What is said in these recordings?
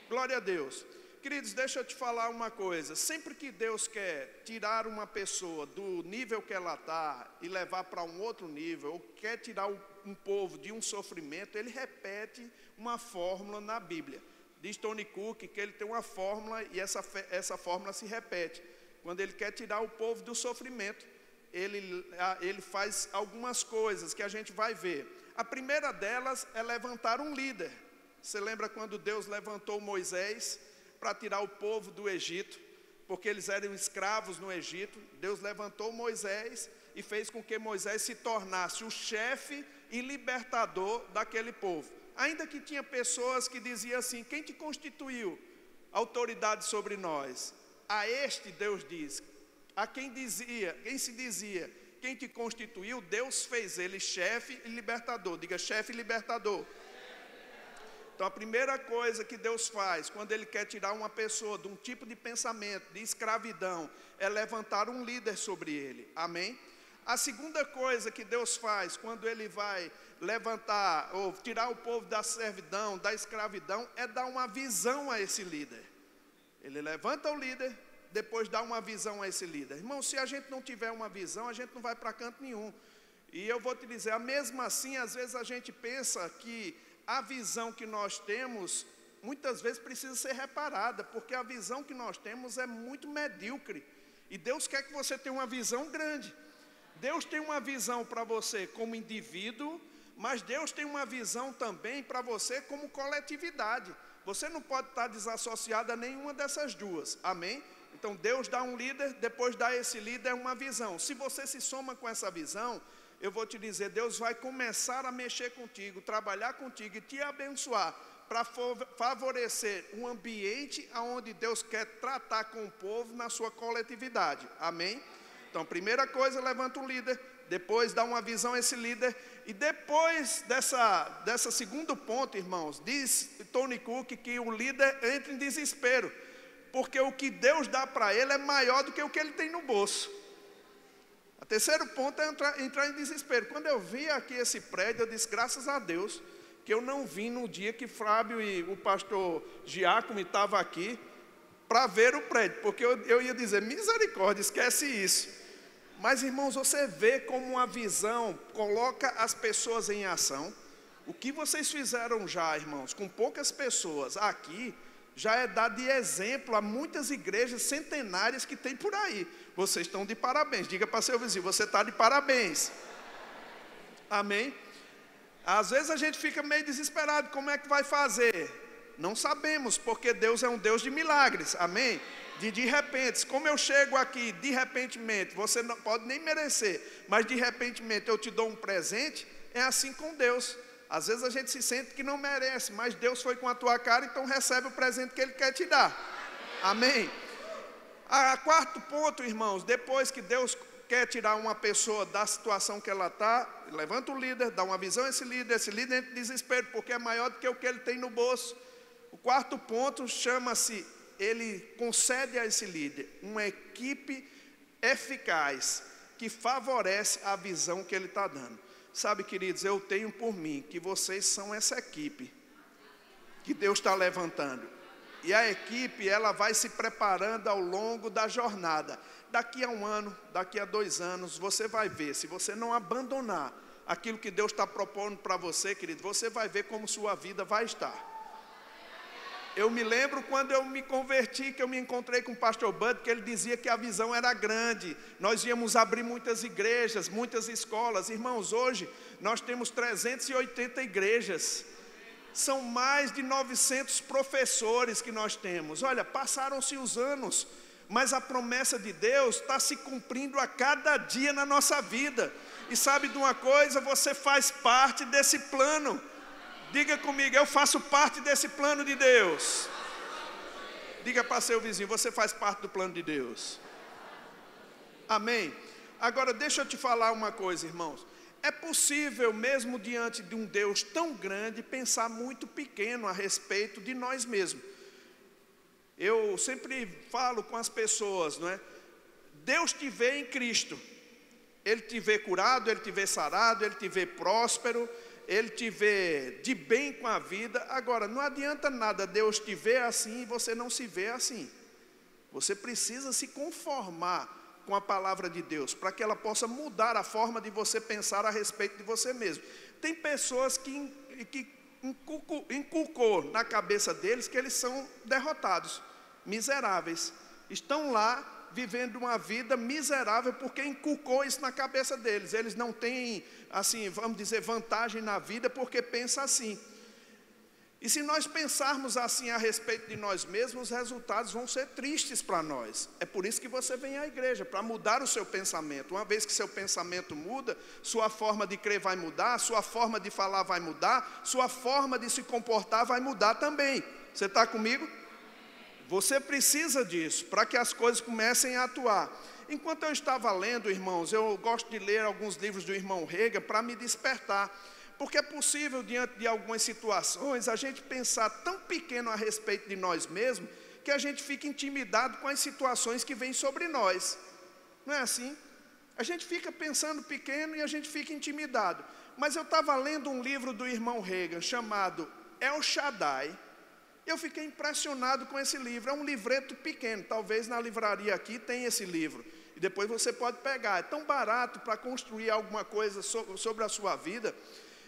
Glória a Deus. Queridos, deixa eu te falar uma coisa. Sempre que Deus quer tirar uma pessoa do nível que ela está e levar para um outro nível, ou quer tirar um povo de um sofrimento, Ele repete uma fórmula na Bíblia. Diz Tony Cook que ele tem uma fórmula e essa fórmula se repete. Quando Ele quer tirar o povo do sofrimento, ele faz algumas coisas que a gente vai ver. A primeira delas é levantar um líder. Você lembra quando Deus levantou Moisés para tirar o povo do Egito, porque eles eram escravos no Egito? Deus levantou Moisés e fez com que Moisés se tornasse o chefe e libertador daquele povo. Ainda que tinha pessoas que diziam assim: quem te constituiu autoridade sobre nós? A este Deus diz. A quem se dizia, quem te constituiu, Deus fez ele chefe e libertador. Diga: chefe e libertador. Então a primeira coisa que Deus faz quando Ele quer tirar uma pessoa de um tipo de pensamento, de escravidão, é levantar um líder sobre ele. Amém? A segunda coisa que Deus faz quando Ele vai levantar ou tirar o povo da servidão, da escravidão, é dar uma visão a esse líder. Ele levanta o líder, depois dá uma visão a esse líder. Irmão, se a gente não tiver uma visão, a gente não vai para canto nenhum. E eu vou te dizer, mesmo assim, às vezes a gente pensa que a visão que nós temos, muitas vezes precisa ser reparada, porque a visão que nós temos é muito medíocre. E Deus quer que você tenha uma visão grande. Deus tem uma visão para você como indivíduo, mas Deus tem uma visão também para você como coletividade. Você não pode estar desassociado a nenhuma dessas duas. Amém? Então Deus dá um líder, depois dá a esse líder uma visão. Se você se soma com essa visão, eu vou te dizer, Deus vai começar a mexer contigo, trabalhar contigo e te abençoar para favorecer um ambiente onde Deus quer tratar com o povo na sua coletividade. Amém? Então, primeira coisa, levanta um líder, depois dá uma visão a esse líder, e depois dessa segundo ponto, irmãos, diz Tony Cook que o líder entra em desespero, porque o que Deus dá para ele é maior do que o que ele tem no bolso. O terceiro ponto é entrar em desespero. Quando eu vi aqui esse prédio, eu disse, graças a Deus, que eu não vim no dia que Fábio e o pastor Giacomo estavam aqui para ver o prédio, porque eu ia dizer, misericórdia, esquece isso. Mas, irmãos, você vê como uma visão coloca as pessoas em ação. O que vocês fizeram já, irmãos, com poucas pessoas aqui, já é dado de exemplo a muitas igrejas centenárias que tem por aí. Vocês estão de parabéns. Diga para seu vizinho, você está de parabéns. Amém? Às vezes a gente fica meio desesperado, como é que vai fazer? Não sabemos, porque Deus é um Deus de milagres. Amém? De repente, como eu chego aqui, de repentemente, você não pode nem merecer, mas de repentemente eu te dou um presente, é assim com Deus. Às vezes a gente se sente que não merece, mas Deus foi com a tua cara, então recebe o presente que Ele quer te dar. Amém? Quarto ponto, irmãos, depois que Deus quer tirar uma pessoa da situação que ela está, levanta o líder, dá uma visão a esse líder entra em desespero, porque é maior do que o que ele tem no bolso. O quarto ponto chama-se, ele concede a esse líder uma equipe eficaz, que favorece a visão que ele está dando. Sabe, queridos, eu tenho por mim que vocês são essa equipe que Deus está levantando. E a equipe, ela vai se preparando ao longo da jornada. Daqui a 1 ano, daqui a 2 anos, você vai ver, se você não abandonar aquilo que Deus está propondo para você, querido, você vai ver como sua vida vai estar. Eu me lembro quando eu me converti, que eu me encontrei com o pastor Bud, que ele dizia que a visão era grande. Nós íamos abrir muitas igrejas, muitas escolas. Irmãos, hoje nós temos 380 igrejas. São mais de 900 professores que nós temos. Olha, passaram-se os anos, mas a promessa de Deus está se cumprindo a cada dia na nossa vida. E sabe de uma coisa? Você faz parte desse plano. Diga comigo, eu faço parte desse plano de Deus. Diga para seu vizinho, você faz parte do plano de Deus. Amém? Agora deixa eu te falar uma coisa, irmãos. É possível, mesmo diante de um Deus tão grande, pensar muito pequeno a respeito de nós mesmos. Eu sempre falo com as pessoas, não é? Deus te vê em Cristo. Ele te vê curado, Ele te vê sarado, Ele te vê próspero, Ele te vê de bem com a vida. Agora, não adianta nada Deus te ver assim e você não se vê assim. Você precisa se conformar com a palavra de Deus, para que ela possa mudar a forma de você pensar a respeito de você mesmo. Tem pessoas que inculcou na cabeça deles que eles são derrotados, miseráveis. Estão lá vivendo uma vida miserável porque inculcou isso na cabeça deles. Eles não têm, assim, vamos dizer, vantagem na vida porque pensam assim. E se nós pensarmos assim a respeito de nós mesmos, os resultados vão ser tristes para nós. É por isso que você vem à igreja, para mudar o seu pensamento. Uma vez que seu pensamento muda, sua forma de crer vai mudar, sua forma de falar vai mudar, sua forma de se comportar vai mudar também. Você está comigo? Você precisa disso, para que as coisas comecem a atuar. Enquanto eu estava lendo, irmãos, eu gosto de ler alguns livros do irmão Rega para me despertar. Porque é possível, diante de algumas situações, a gente pensar tão pequeno a respeito de nós mesmos, que a gente fica intimidado com as situações que vêm sobre nós. Não é assim? A gente fica pensando pequeno e a gente fica intimidado. Mas eu estava lendo um livro do irmão Reagan, chamado El Shaddai. Eu fiquei impressionado com esse livro. É um livreto pequeno, talvez na livraria aqui tenha esse livro. E depois você pode pegar. É tão barato para construir alguma coisa sobre a sua vida.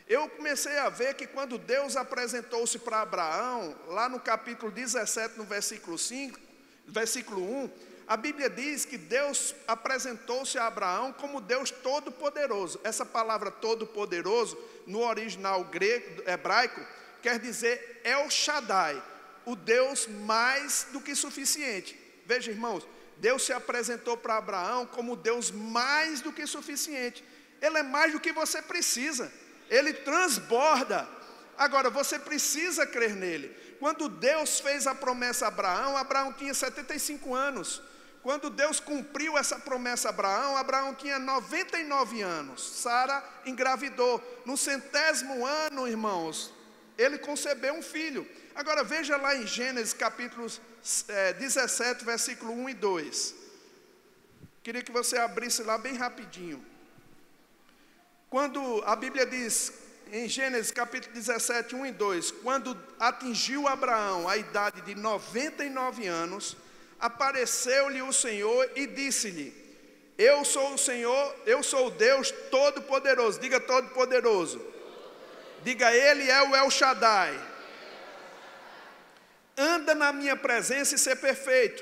Eu comecei a ver que quando Deus apresentou-se para Abraão, lá no capítulo 17, no versículo 1, a Bíblia diz que Deus apresentou-se a Abraão como Deus Todo-Poderoso. Essa palavra Todo-Poderoso, no original grego, hebraico, quer dizer El Shaddai, o Deus mais do que suficiente. Veja, irmãos, Deus se apresentou para Abraão como Deus mais do que suficiente. Ele é mais do que você precisa. Ele transborda. Agora, você precisa crer nele. Quando Deus fez a promessa a Abraão, Abraão tinha 75 anos. Quando Deus cumpriu essa promessa a Abraão, Abraão tinha 99 anos. Sara engravidou. No 100º ano, irmãos, ele concebeu um filho. Agora, veja lá em Gênesis, capítulo 17, versículo 1 e 2. Queria que você abrisse lá bem rapidinho. Quando a Bíblia diz, em Gênesis capítulo 17, 1 e 2, quando atingiu Abraão a idade de 99 anos, apareceu-lhe o Senhor e disse-lhe: eu sou o Senhor, eu sou o Deus Todo-Poderoso. Diga Todo-Poderoso. Diga, Ele é o El Shaddai. Anda na minha presença e ser perfeito.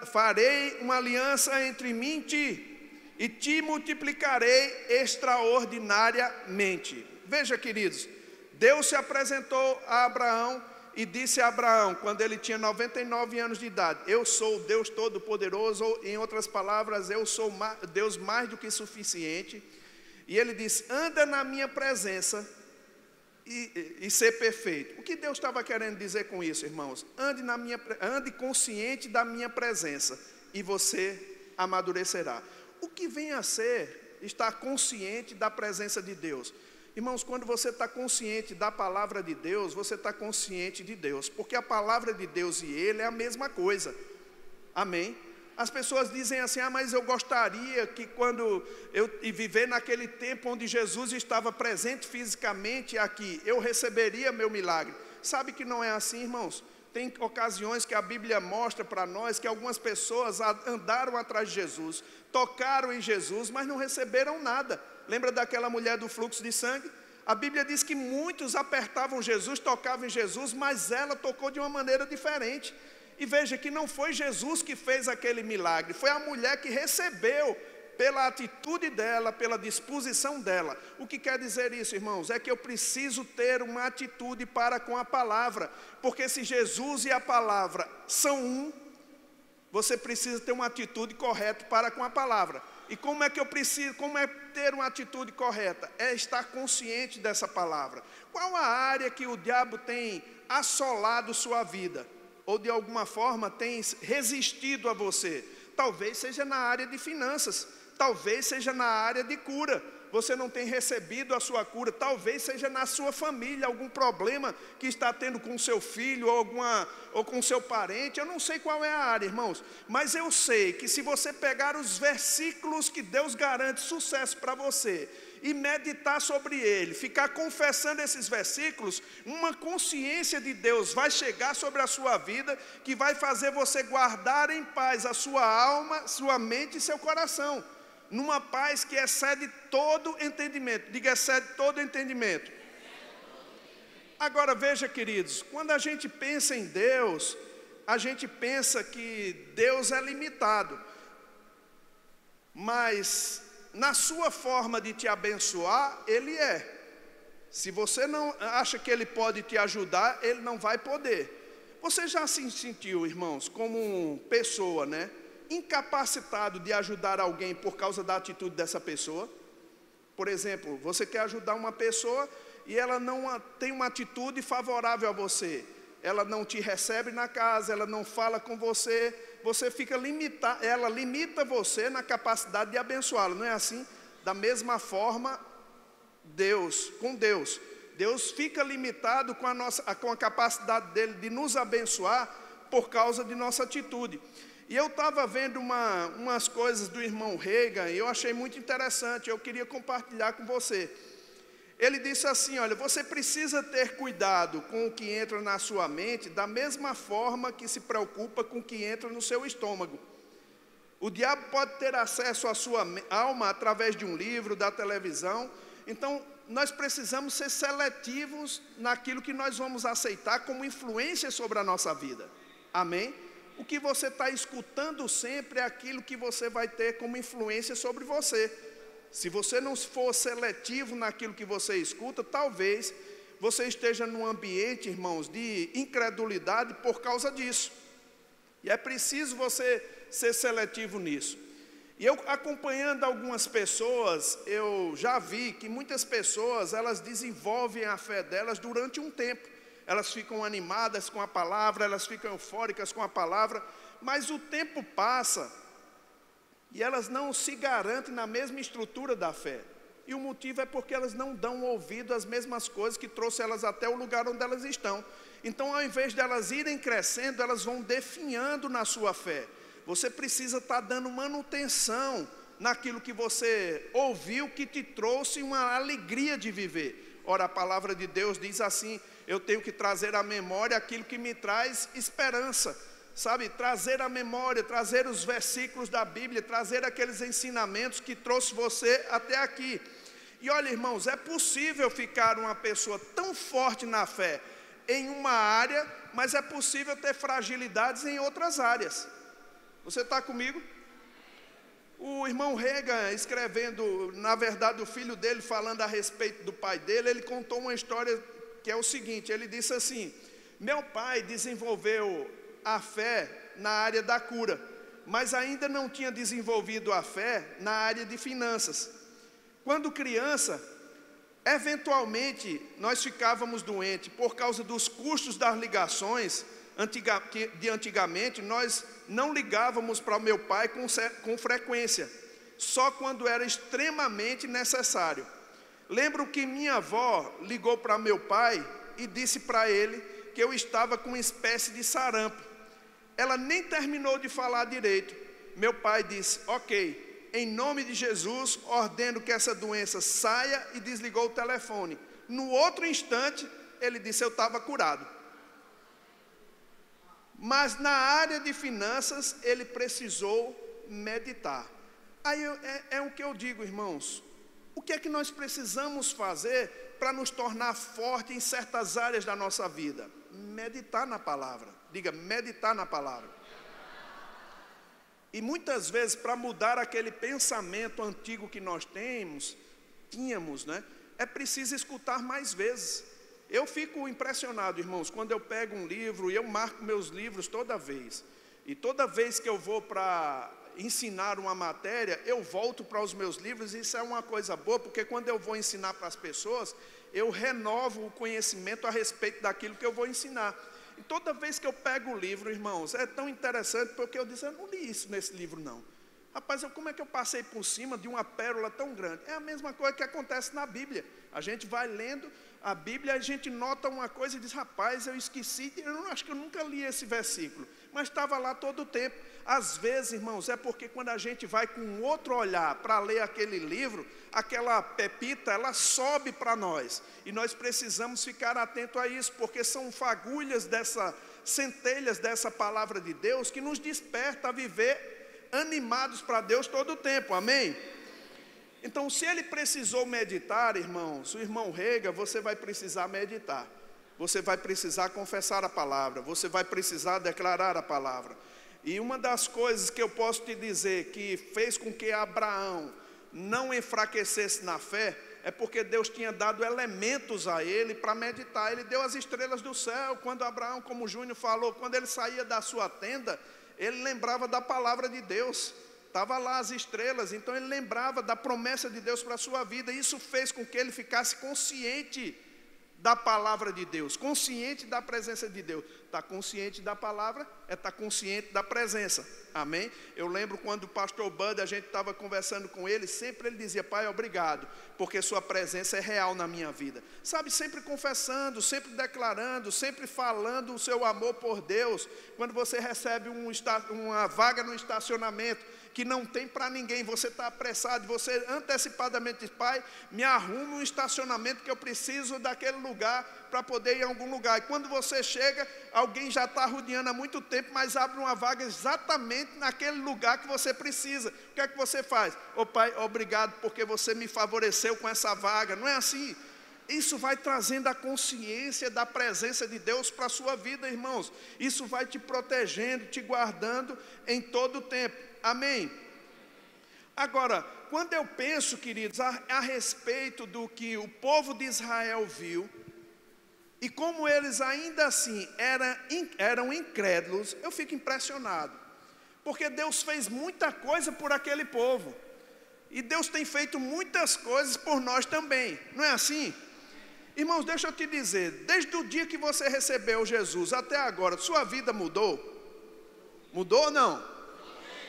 Farei uma aliança entre mim e ti, e te multiplicarei extraordinariamente. Veja, queridos, Deus se apresentou a Abraão e disse a Abraão, quando ele tinha 99 anos de idade: eu sou o Deus Todo-Poderoso, ou em outras palavras, eu sou Deus mais do que suficiente. E ele disse: anda na minha presença e ser perfeito. O que Deus estava querendo dizer com isso, irmãos? Ande consciente da minha presença e você amadurecerá. O que vem a ser estar consciente da presença de Deus? Irmãos, quando você está consciente da palavra de Deus, você está consciente de Deus, porque a palavra de Deus e Ele é a mesma coisa. Amém? As pessoas dizem assim: mas eu gostaria que quando eu viver naquele tempo onde Jesus estava presente fisicamente aqui, eu receberia meu milagre. Sabe que não é assim, irmãos? Tem ocasiões que a Bíblia mostra para nós que algumas pessoas andaram atrás de Jesus, tocaram em Jesus, mas não receberam nada. Lembra daquela mulher do fluxo de sangue? A Bíblia diz que muitos apertavam Jesus, tocavam em Jesus, mas ela tocou de uma maneira diferente. E veja que não foi Jesus que fez aquele milagre, foi a mulher que recebeu pela atitude dela, pela disposição dela. O que quer dizer isso, irmãos? É que eu preciso ter uma atitude para com a palavra, porque se Jesus e a palavra são um, você precisa ter uma atitude correta para com a palavra. E como é ter uma atitude correta? É estar consciente dessa palavra. Qual a área que o diabo tem assolado sua vida? Ou de alguma forma tem resistido a você? Talvez seja na área de finanças, talvez seja na área de cura. Você não tem recebido a sua cura, talvez seja na sua família, algum problema que está tendo com seu filho ou com seu parente. Eu não sei qual é a área, irmãos, mas eu sei que se você pegar os versículos que Deus garante sucesso para você e meditar sobre ele, ficar confessando esses versículos, uma consciência de Deus vai chegar sobre a sua vida, que vai fazer você guardar em paz a sua alma, sua mente e seu coração, numa paz que excede todo entendimento. Diga, excede todo entendimento. Agora veja, queridos, quando a gente pensa em Deus, a gente pensa que Deus é limitado, mas na sua forma de te abençoar, Ele é. Se você não acha que Ele pode te ajudar, Ele não vai poder. Você já se sentiu, irmãos, como pessoa, né, incapacitado de ajudar alguém por causa da atitude dessa pessoa? Por exemplo, você quer ajudar uma pessoa e ela não tem uma atitude favorável a você. Ela não te recebe na casa, ela não fala com você, você fica limitado, ela limita você na capacidade de abençoá-la, não é assim? Da mesma forma, Deus fica limitado com a capacidade dele de nos abençoar por causa de nossa atitude. E eu estava vendo umas coisas do irmão Reagan, e eu achei muito interessante, eu queria compartilhar com você. Ele disse assim, olha, você precisa ter cuidado com o que entra na sua mente, da mesma forma que se preocupa com o que entra no seu estômago. O diabo pode ter acesso à sua alma através de um livro, da televisão. Então, nós precisamos ser seletivos naquilo que nós vamos aceitar como influência sobre a nossa vida. Amém? O que você está escutando sempre é aquilo que você vai ter como influência sobre você. Se você não for seletivo naquilo que você escuta, talvez você esteja num ambiente, irmãos, de incredulidade por causa disso. E é preciso você ser seletivo nisso. E eu, acompanhando algumas pessoas, eu já vi que muitas pessoas, elas desenvolvem a fé delas durante um tempo. Elas ficam animadas com a palavra, elas ficam eufóricas com a palavra, mas o tempo passa e elas não se garantem na mesma estrutura da fé. E o motivo é porque elas não dão ouvido às mesmas coisas que trouxe elas até o lugar onde elas estão. Então, ao invés de elas irem crescendo, elas vão definhando na sua fé. Você precisa estar dando manutenção naquilo que você ouviu, que te trouxe uma alegria de viver. Ora, a palavra de Deus diz assim, eu tenho que trazer à memória aquilo que me traz esperança. Sabe, trazer a memória, trazer os versículos da Bíblia, trazer aqueles ensinamentos que trouxe você até aqui. E olha, irmãos, é possível ficar uma pessoa tão forte na fé em uma área, mas é possível ter fragilidades em outras áreas. Você está comigo? O irmão Reagan, escrevendo, na verdade, o filho dele falando a respeito do pai dele, ele contou uma história que é o seguinte, ele disse assim, meu pai desenvolveu a fé na área da cura, mas ainda não tinha desenvolvido a fé na área de finanças. Quando criança, eventualmente nós ficávamos doentes por causa dos custos das ligações. Antigamente nós não ligávamos para o meu pai com frequência, só quando era extremamente necessário. Lembro que minha avó ligou para meu pai e disse para ele que eu estava com uma espécie de sarampo. Ela nem terminou de falar direito. Meu pai disse, ok, em nome de Jesus, ordeno que essa doença saia, e desligou o telefone. No outro instante, ele disse, eu estava curado. Mas na área de finanças, ele precisou meditar. Aí é o que eu digo, irmãos. O que é que nós precisamos fazer para nos tornar fortes em certas áreas da nossa vida? Meditar na palavra. Diga, meditar na palavra. E muitas vezes, para mudar aquele pensamento antigo que nós tínhamos, né? É preciso escutar mais vezes. Eu fico impressionado, irmãos, quando eu pego um livro, e eu marco meus livros toda vez. E toda vez que eu vou para ensinar uma matéria, eu volto para os meus livros, e isso é uma coisa boa, porque quando eu vou ensinar para as pessoas, eu renovo o conhecimento a respeito daquilo que eu vou ensinar. E toda vez que eu pego o livro, irmãos, é tão interessante, porque eu disse, eu não li isso nesse livro não. Rapaz, como é que eu passei por cima de uma pérola tão grande? É a mesma coisa que acontece na Bíblia. A gente vai lendo, a Bíblia, a gente nota uma coisa e diz, rapaz, eu esqueci, acho que eu nunca li esse versículo, mas estava lá todo o tempo. Às vezes, irmãos, é porque quando a gente vai com outro olhar para ler aquele livro, aquela pepita, ela sobe para nós, e nós precisamos ficar atento a isso, porque são fagulhas centelhas dessa palavra de Deus, que nos desperta a viver animados para Deus todo o tempo, amém? Então, se ele precisou meditar, irmãos, o irmão Rega, você vai precisar meditar. Você vai precisar confessar a palavra. Você vai precisar declarar a palavra. E uma das coisas que eu posso te dizer que fez com que Abraão não enfraquecesse na fé, é porque Deus tinha dado elementos a ele para meditar. Ele deu as estrelas do céu. Quando Abraão, como o Júnior falou, quando ele saía da sua tenda, ele lembrava da palavra de Deus. Estava lá as estrelas, então ele lembrava da promessa de Deus para a sua vida. E isso fez com que ele ficasse consciente da palavra de Deus, consciente da presença de Deus. Está consciente da palavra, estar consciente da presença, amém? Eu lembro quando o pastor Bud, a gente estava conversando com ele, sempre ele dizia, pai, obrigado, porque sua presença é real na minha vida. Sabe, sempre confessando, sempre declarando, sempre falando o seu amor por Deus. Quando você recebe uma vaga no estacionamento, que não tem para ninguém, você está apressado, você antecipadamente diz, pai, me arrume um estacionamento que eu preciso daquele lugar para poder ir a algum lugar. E quando você chega, alguém já está rodeando há muito tempo, mas abre uma vaga exatamente naquele lugar que você precisa. O que é que você faz? Ô pai, obrigado porque você me favoreceu com essa vaga. Não é assim? Isso vai trazendo a consciência da presença de Deus para a sua vida, irmãos. Isso vai te protegendo, te guardando em todo o tempo. Amém? Agora, quando eu penso, queridos, a respeito do que o povo de Israel viu, e como eles ainda assim eram incrédulos, eu fico impressionado. Porque Deus fez muita coisa por aquele povo. E Deus tem feito muitas coisas por nós também. Não é assim? Irmãos, deixa eu te dizer, desde o dia que você recebeu Jesus até agora, sua vida mudou? Mudou ou não?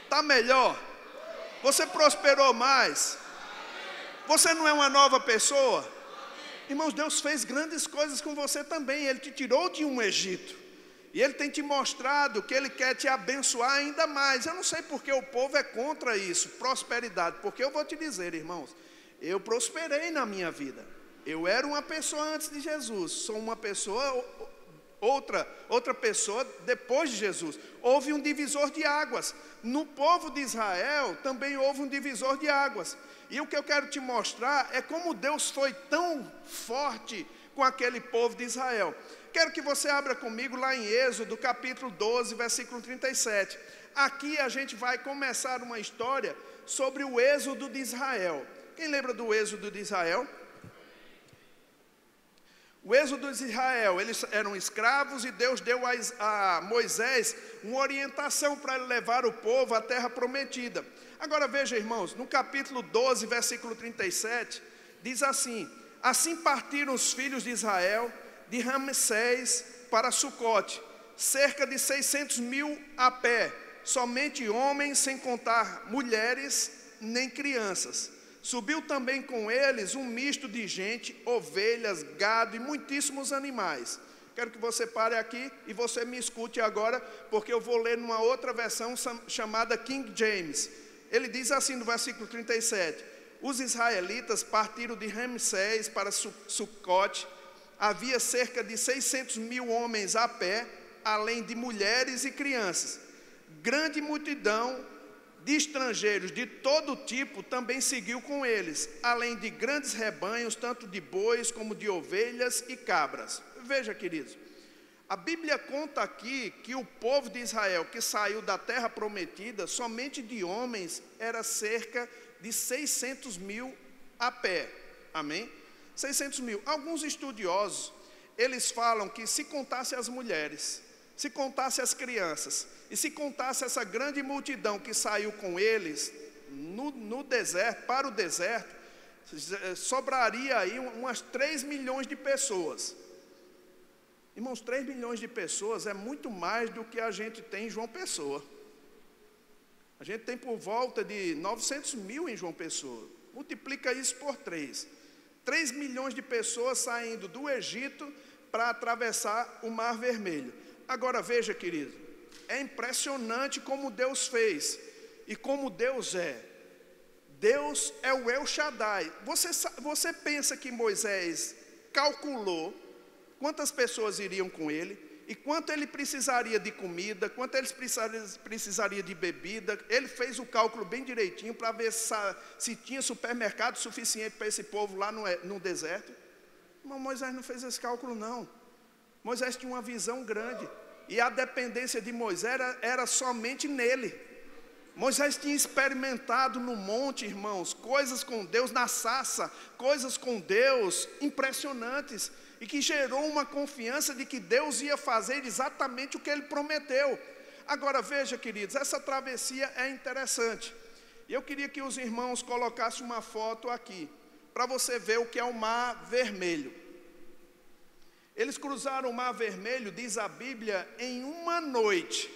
Está melhor? Você prosperou mais? Você não é uma nova pessoa? Irmãos, Deus fez grandes coisas com você também. Ele te tirou de um Egito. E Ele tem te mostrado que Ele quer te abençoar ainda mais. Eu não sei porque o povo é contra isso, prosperidade. Porque eu vou te dizer, irmãos, eu prosperei na minha vida. Eu era uma pessoa antes de Jesus. Sou uma pessoa, outra pessoa depois de Jesus. Houve um divisor de águas. No povo de Israel também houve um divisor de águas. E o que eu quero te mostrar é como Deus foi tão forte com aquele povo de Israel. Quero que você abra comigo lá em Êxodo, capítulo 12, versículo 37. Aqui a gente vai começar uma história sobre o êxodo de Israel. Quem lembra do êxodo de Israel? O êxodo de Israel, eles eram escravos e Deus deu a Moisés uma orientação para ele levar o povo à terra prometida. Agora veja, irmãos, no capítulo 12, versículo 37, diz assim: assim partiram os filhos de Israel de Ramsés para Sucote, cerca de 600 mil a pé, somente homens, sem contar mulheres nem crianças. Subiu também com eles um misto de gente, ovelhas, gado e muitíssimos animais. Quero que você pare aqui e você me escute agora, porque eu vou ler numa outra versão chamada King James. Ele diz assim no versículo 37, os israelitas partiram de Ramsés para Sucote, havia cerca de 600 mil homens a pé, além de mulheres e crianças. Grande multidão de estrangeiros de todo tipo também seguiu com eles, além de grandes rebanhos, tanto de bois como de ovelhas e cabras. Veja, queridos, a Bíblia conta aqui que o povo de Israel que saiu da terra prometida, somente de homens, era cerca de 600 mil a pé, amém? 600 mil. Alguns estudiosos, eles falam que se contasse as mulheres, se contasse as crianças, e se contasse essa grande multidão que saiu com eles no deserto, para o deserto, sobraria aí umas 3 milhões de pessoas. Irmãos, 3 milhões de pessoas é muito mais do que a gente tem em João Pessoa. A gente tem por volta de 900 mil em João Pessoa. Multiplica isso por 3. 3 milhões de pessoas saindo do Egito para atravessar o Mar Vermelho. Agora veja, querido, é impressionante como Deus fez e como Deus é. Deus é o El Shaddai. Você pensa que Moisés calculou quantas pessoas iriam com ele e quanto ele precisaria de comida, quanto ele precisaria de bebida? Ele fez o cálculo bem direitinho para ver se tinha supermercado suficiente para esse povo lá no deserto. Mas Moisés não fez esse cálculo não. Moisés tinha uma visão grande e a dependência de Moisés era somente nele. Moisés tinha experimentado no monte, irmãos, coisas com Deus, na sarça, coisas com Deus impressionantes, e que gerou uma confiança de que Deus ia fazer exatamente o que ele prometeu. Agora veja, queridos, essa travessia é interessante, e eu queria que os irmãos colocassem uma foto aqui, para você ver o que é o Mar Vermelho. Eles cruzaram o Mar Vermelho, diz a Bíblia, em uma noite.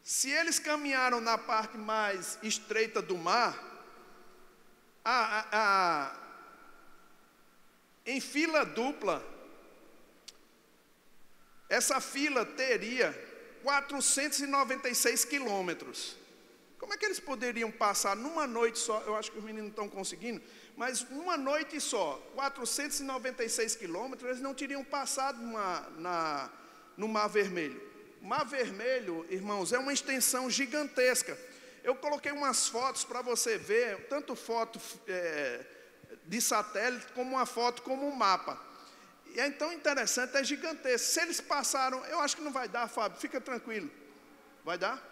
Se eles caminharam na parte mais estreita do mar, em fila dupla, essa fila teria 496 quilômetros. Como é que eles poderiam passar numa noite só? Eu acho que os meninos não estão conseguindo, mas uma noite só, 496 quilômetros, eles não teriam passado no Mar Vermelho. O Mar Vermelho, irmãos, é uma extensão gigantesca. Eu coloquei umas fotos para você ver, tanto foto de satélite, como uma foto como um mapa. E é tão interessante, é gigantesco. Se eles passaram, eu acho que não vai dar, Fábio, fica tranquilo. Vai dar?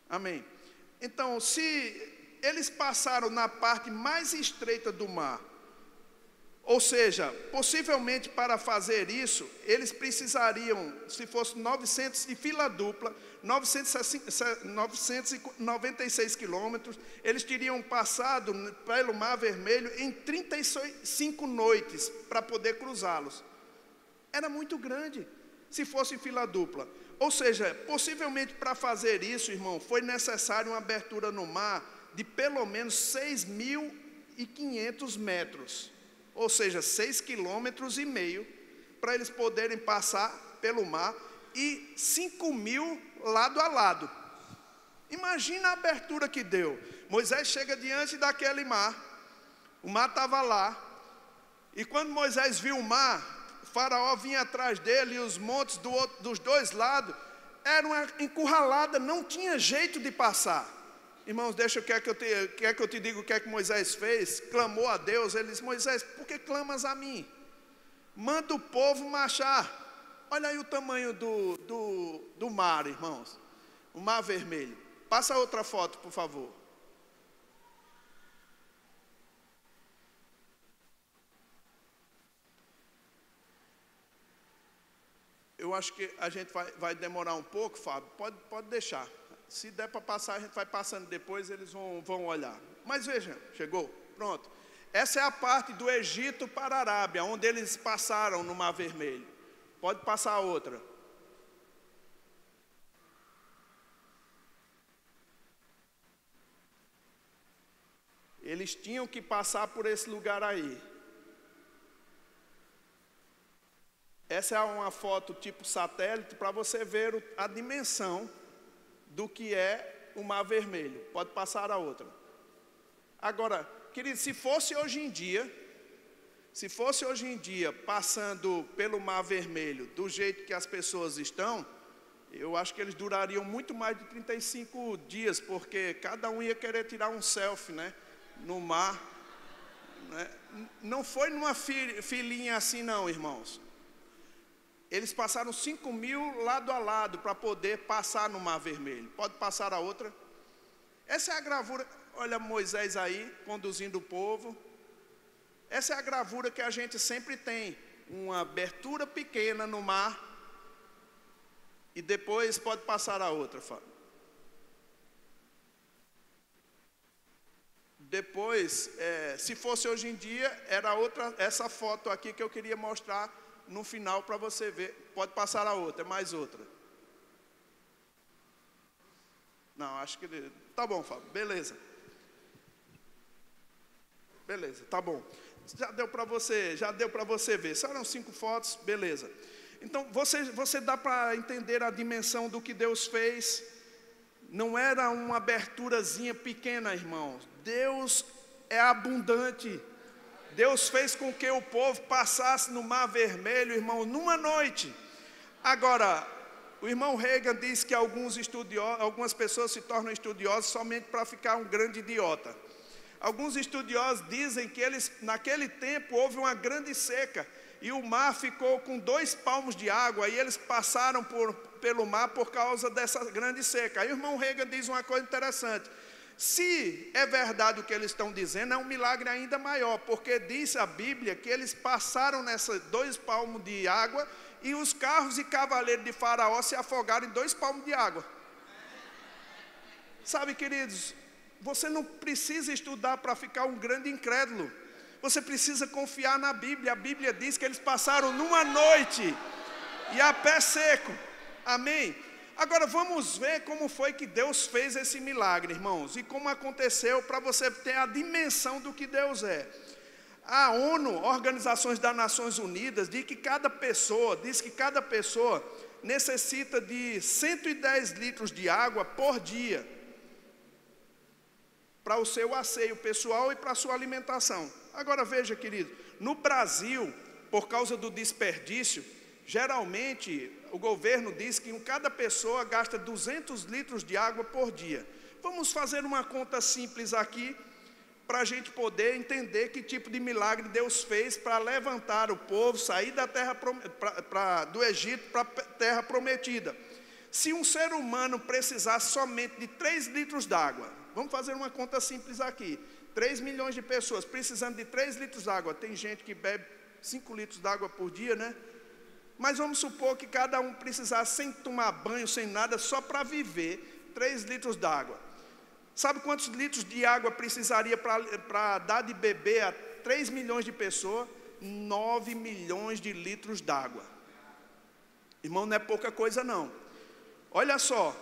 Amém. Então, se eles passaram na parte mais estreita do mar, ou seja, possivelmente para fazer isso, eles precisariam, se fosse 900 de fila dupla, 996 quilômetros, eles teriam passado pelo Mar Vermelho em 35 noites para poder cruzá-los. Era muito grande, se fosse em fila dupla. Ou seja, possivelmente para fazer isso, irmão, foi necessário uma abertura no mar de pelo menos 6.500 metros. Ou seja, 6,5 quilômetros, para eles poderem passar pelo mar, e 5.000 lado a lado. Imagina a abertura que deu. Moisés chega diante daquele mar, o mar estava lá, e quando Moisés viu o mar, o faraó vinha atrás dele, e os montes dos dois lados, era uma encurralada, não tinha jeito de passar. Irmãos, quer que eu te diga o que é que Moisés fez? Clamou a Deus. Ele disse: Moisés, por que clamas a mim? Manda o povo marchar. Olha aí o tamanho do mar, irmãos. O Mar Vermelho. Passa outra foto, por favor. Eu acho que a gente vai demorar um pouco, Fábio. Pode deixar. Se der para passar, a gente vai passando depois, eles vão olhar. Mas veja, chegou, pronto. Essa é a parte do Egito para a Arábia, onde eles passaram no Mar Vermelho. Pode passar a outra. Eles tinham que passar por esse lugar aí. Essa é uma foto tipo satélite para você ver a dimensão do que é o Mar Vermelho. Pode passar a outra. Agora, querido, se fosse hoje em dia, passando pelo Mar Vermelho, do jeito que as pessoas estão, eu acho que eles durariam muito mais de 35 dias, porque cada um ia querer tirar um selfie, né, no mar. Né? Não foi numa filinha assim não, irmãos. Eles passaram 5.000 lado a lado para poder passar no Mar Vermelho. Pode passar a outra. Essa é a gravura. Olha Moisés aí, conduzindo o povo. Essa é a gravura que a gente sempre tem. Uma abertura pequena no mar. E depois pode passar a outra, Fábio. Depois, se fosse hoje em dia, era essa foto aqui que eu queria mostrar no final para você ver. Pode passar a outra, mais outra. Não, acho que... Tá bom, Fábio, beleza. Beleza, tá bom. Já deu para você ver. Serão 5 fotos, beleza. Então, você dá para entender a dimensão do que Deus fez. Não era uma aberturazinha pequena, irmãos. Deus é abundante. Deus fez com que o povo passasse no Mar Vermelho, irmão, numa noite. Agora, o irmão Reagan diz que algumas pessoas se tornam estudiosas somente para ficar um grande idiota. Alguns estudiosos dizem que naquele tempo houve uma grande seca e o mar ficou com 2 palmos de água e eles passaram pelo mar por causa dessa grande seca. Aí o irmão Reagan diz uma coisa interessante: se é verdade o que eles estão dizendo, é um milagre ainda maior, porque diz a Bíblia que eles passaram nessas 2 palmos de água e os carros e cavaleiros de Faraó se afogaram em 2 palmos de água. Sabe, queridos, você não precisa estudar para ficar um grande incrédulo. Você precisa confiar na Bíblia. A Bíblia diz que eles passaram numa noite e a pé seco. Amém? Agora vamos ver como foi que Deus fez esse milagre, irmãos, e como aconteceu, para você ter a dimensão do que Deus é. A ONU, Organizações das Nações Unidas, diz que cada pessoa necessita de 110 litros de água por dia para o seu asseio pessoal e para a sua alimentação. Agora veja, querido, no Brasil, por causa do desperdício, geralmente o governo diz que cada pessoa gasta 200 litros de água por dia. Vamos fazer uma conta simples aqui, para a gente poder entender que tipo de milagre Deus fez para levantar o povo, sair da terra, do Egito para a terra prometida. Se um ser humano precisasse somente de 3 litros d'água, vamos fazer uma conta simples aqui, 3 milhões de pessoas precisando de 3 litros d'água, tem gente que bebe 5 litros d'água por dia, né? Mas vamos supor que cada um precisasse, sem tomar banho, sem nada, só para viver, 3 litros d'água. Sabe quantos litros de água precisaria para dar de beber a 3 milhões de pessoas? 9 milhões de litros d'água. Irmão, não é pouca coisa não. Olha só,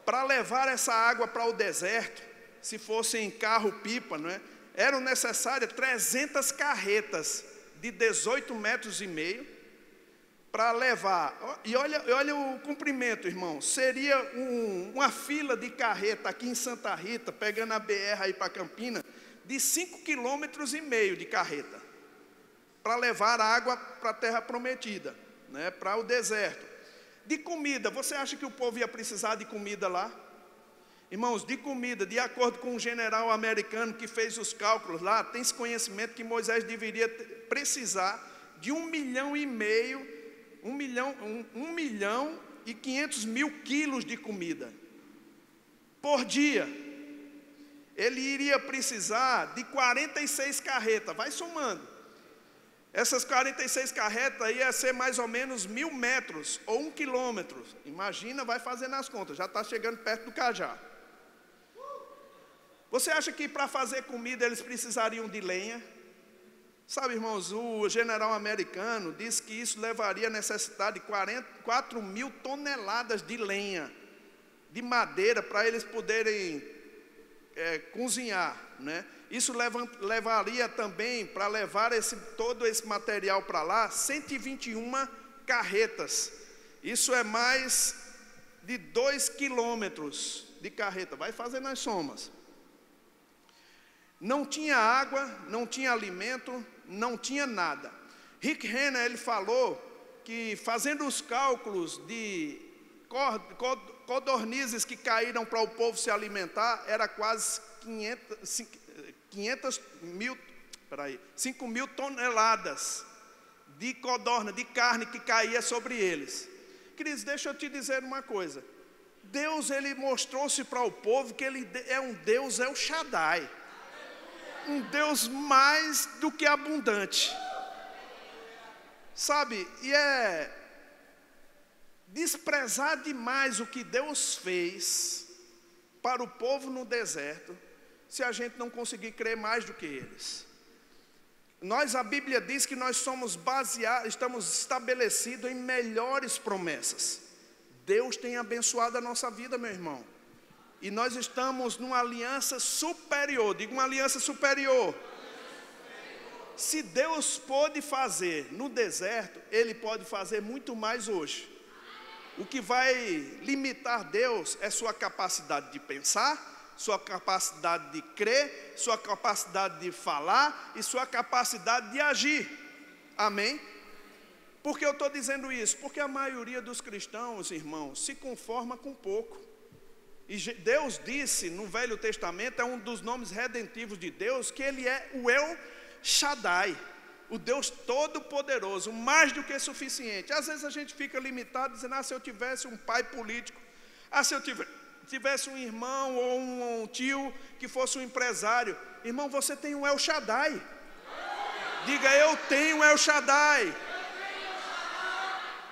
para levar essa água para o deserto, se fosse em carro-pipa, não é? Eram necessárias 300 carretas de 18 metros e meio para levar. E olha o comprimento, irmão. Seria uma fila de carreta aqui em Santa Rita, pegando a BR aí para Campinas, de 5,5 quilômetros de carreta, para levar água para a terra prometida, né? Para o deserto. De comida, você acha que o povo ia precisar de comida lá? Irmãos, de comida, de acordo com um general americano que fez os cálculos lá, tem-se conhecimento que Moisés deveria precisar de 1,5 milhão, 1 milhão e 500 mil quilos de comida por dia. Ele iria precisar de 46 carretas, vai somando. Essas 46 carretas ia ser mais ou menos 1.000 metros ou 1 quilômetro. Imagina, vai fazendo as contas, já está chegando perto do Cajá. Você acha que para fazer comida eles precisariam de lenha? Sabe, irmãos, o general americano disse que isso levaria a necessidade de 4.000 toneladas de lenha, de madeira, para eles poderem cozinhar, né? Isso levaria também, para levar todo esse material para lá, 121 carretas. Isso é mais de 2 quilômetros de carreta, vai fazendo as somas. Não tinha água, não tinha alimento, não tinha nada. Rick Renner, ele falou que, fazendo os cálculos de codornizes que caíram para o povo se alimentar, era quase 5 mil toneladas de codorna, de carne que caía sobre eles. Queridos, deixa eu te dizer uma coisa. Deus, ele mostrou-se para o povo que ele é um Deus El Shaddai, um Deus mais do que abundante, sabe? E é desprezar demais o que Deus fez para o povo no deserto, se a gente não conseguir crer mais do que eles. A Bíblia diz que nós estamos estabelecidos em melhores promessas. Deus tem abençoado a nossa vida, meu irmão. E nós estamos numa aliança superior. Diga, uma aliança superior. se Deus pôde fazer no deserto, Ele pode fazer muito mais hoje. O que vai limitar Deus é sua capacidade de pensar, sua capacidade de crer, sua capacidade de falar e sua capacidade de agir. Amém? Por que eu estou dizendo isso? Porque a maioria dos cristãos, irmãos, se conforma com pouco. E Deus disse no Velho Testamento, é um dos nomes redentivos de Deus, que Ele é o El Shaddai, o Deus Todo-Poderoso, mais do que suficiente. Às vezes a gente fica limitado dizendo, se eu tivesse um pai político, se eu tivesse um irmão ou um tio que fosse um empresário. Irmão, você tem um El Shaddai. Diga, eu tenho El Shaddai.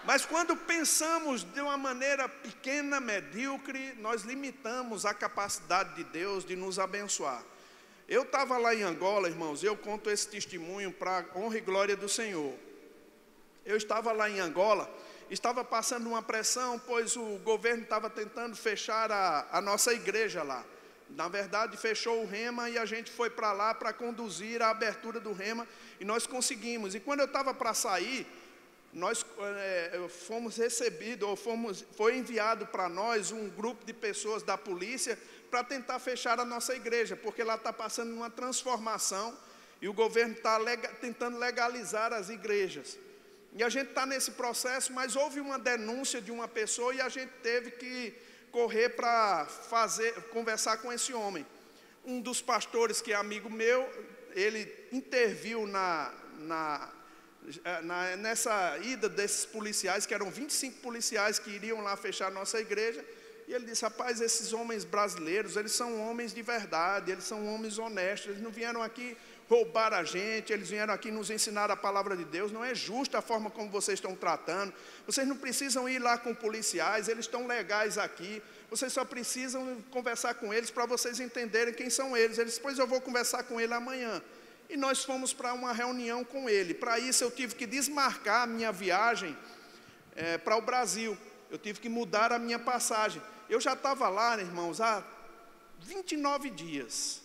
Mas quando pensamos de uma maneira pequena, medíocre, nós limitamos a capacidade de Deus de nos abençoar. Eu estava lá em Angola, irmãos, eu conto esse testemunho para a honra e glória do Senhor. Eu estava lá em Angola, estava passando uma pressão, pois o governo estava tentando fechar a nossa igreja lá. Na verdade, fechou o Rema e a gente foi para lá para conduzir a abertura do Rema, e nós conseguimos. E quando eu estava para sair, nós fomos recebidos, foi enviado para nós um grupo de pessoas da polícia para tentar fechar a nossa igreja, porque lá está passando uma transformação e o governo está tentando legalizar as igrejas. E a gente está nesse processo, mas houve uma denúncia de uma pessoa e a gente teve que correr para conversar com esse homem. Um dos pastores, que é amigo meu, ele interviu nessa ida desses policiais, que eram 25 policiais que iriam lá fechar a nossa igreja, e ele disse, rapaz, esses homens brasileiros, eles são homens de verdade, eles são homens honestos, eles não vieram aqui roubar a gente, eles vieram aqui nos ensinar a palavra de Deus, não é justa a forma como vocês estão tratando, vocês não precisam ir lá com policiais, eles estão legais aqui, vocês só precisam conversar com eles para vocês entenderem quem são eles. Ele disse, pois eu vou conversar com ele amanhã. E nós fomos para uma reunião com ele. Para isso eu tive que desmarcar a minha viagem para o Brasil. Eu tive que mudar a minha passagem. Eu já estava lá, irmãos, há 29 dias.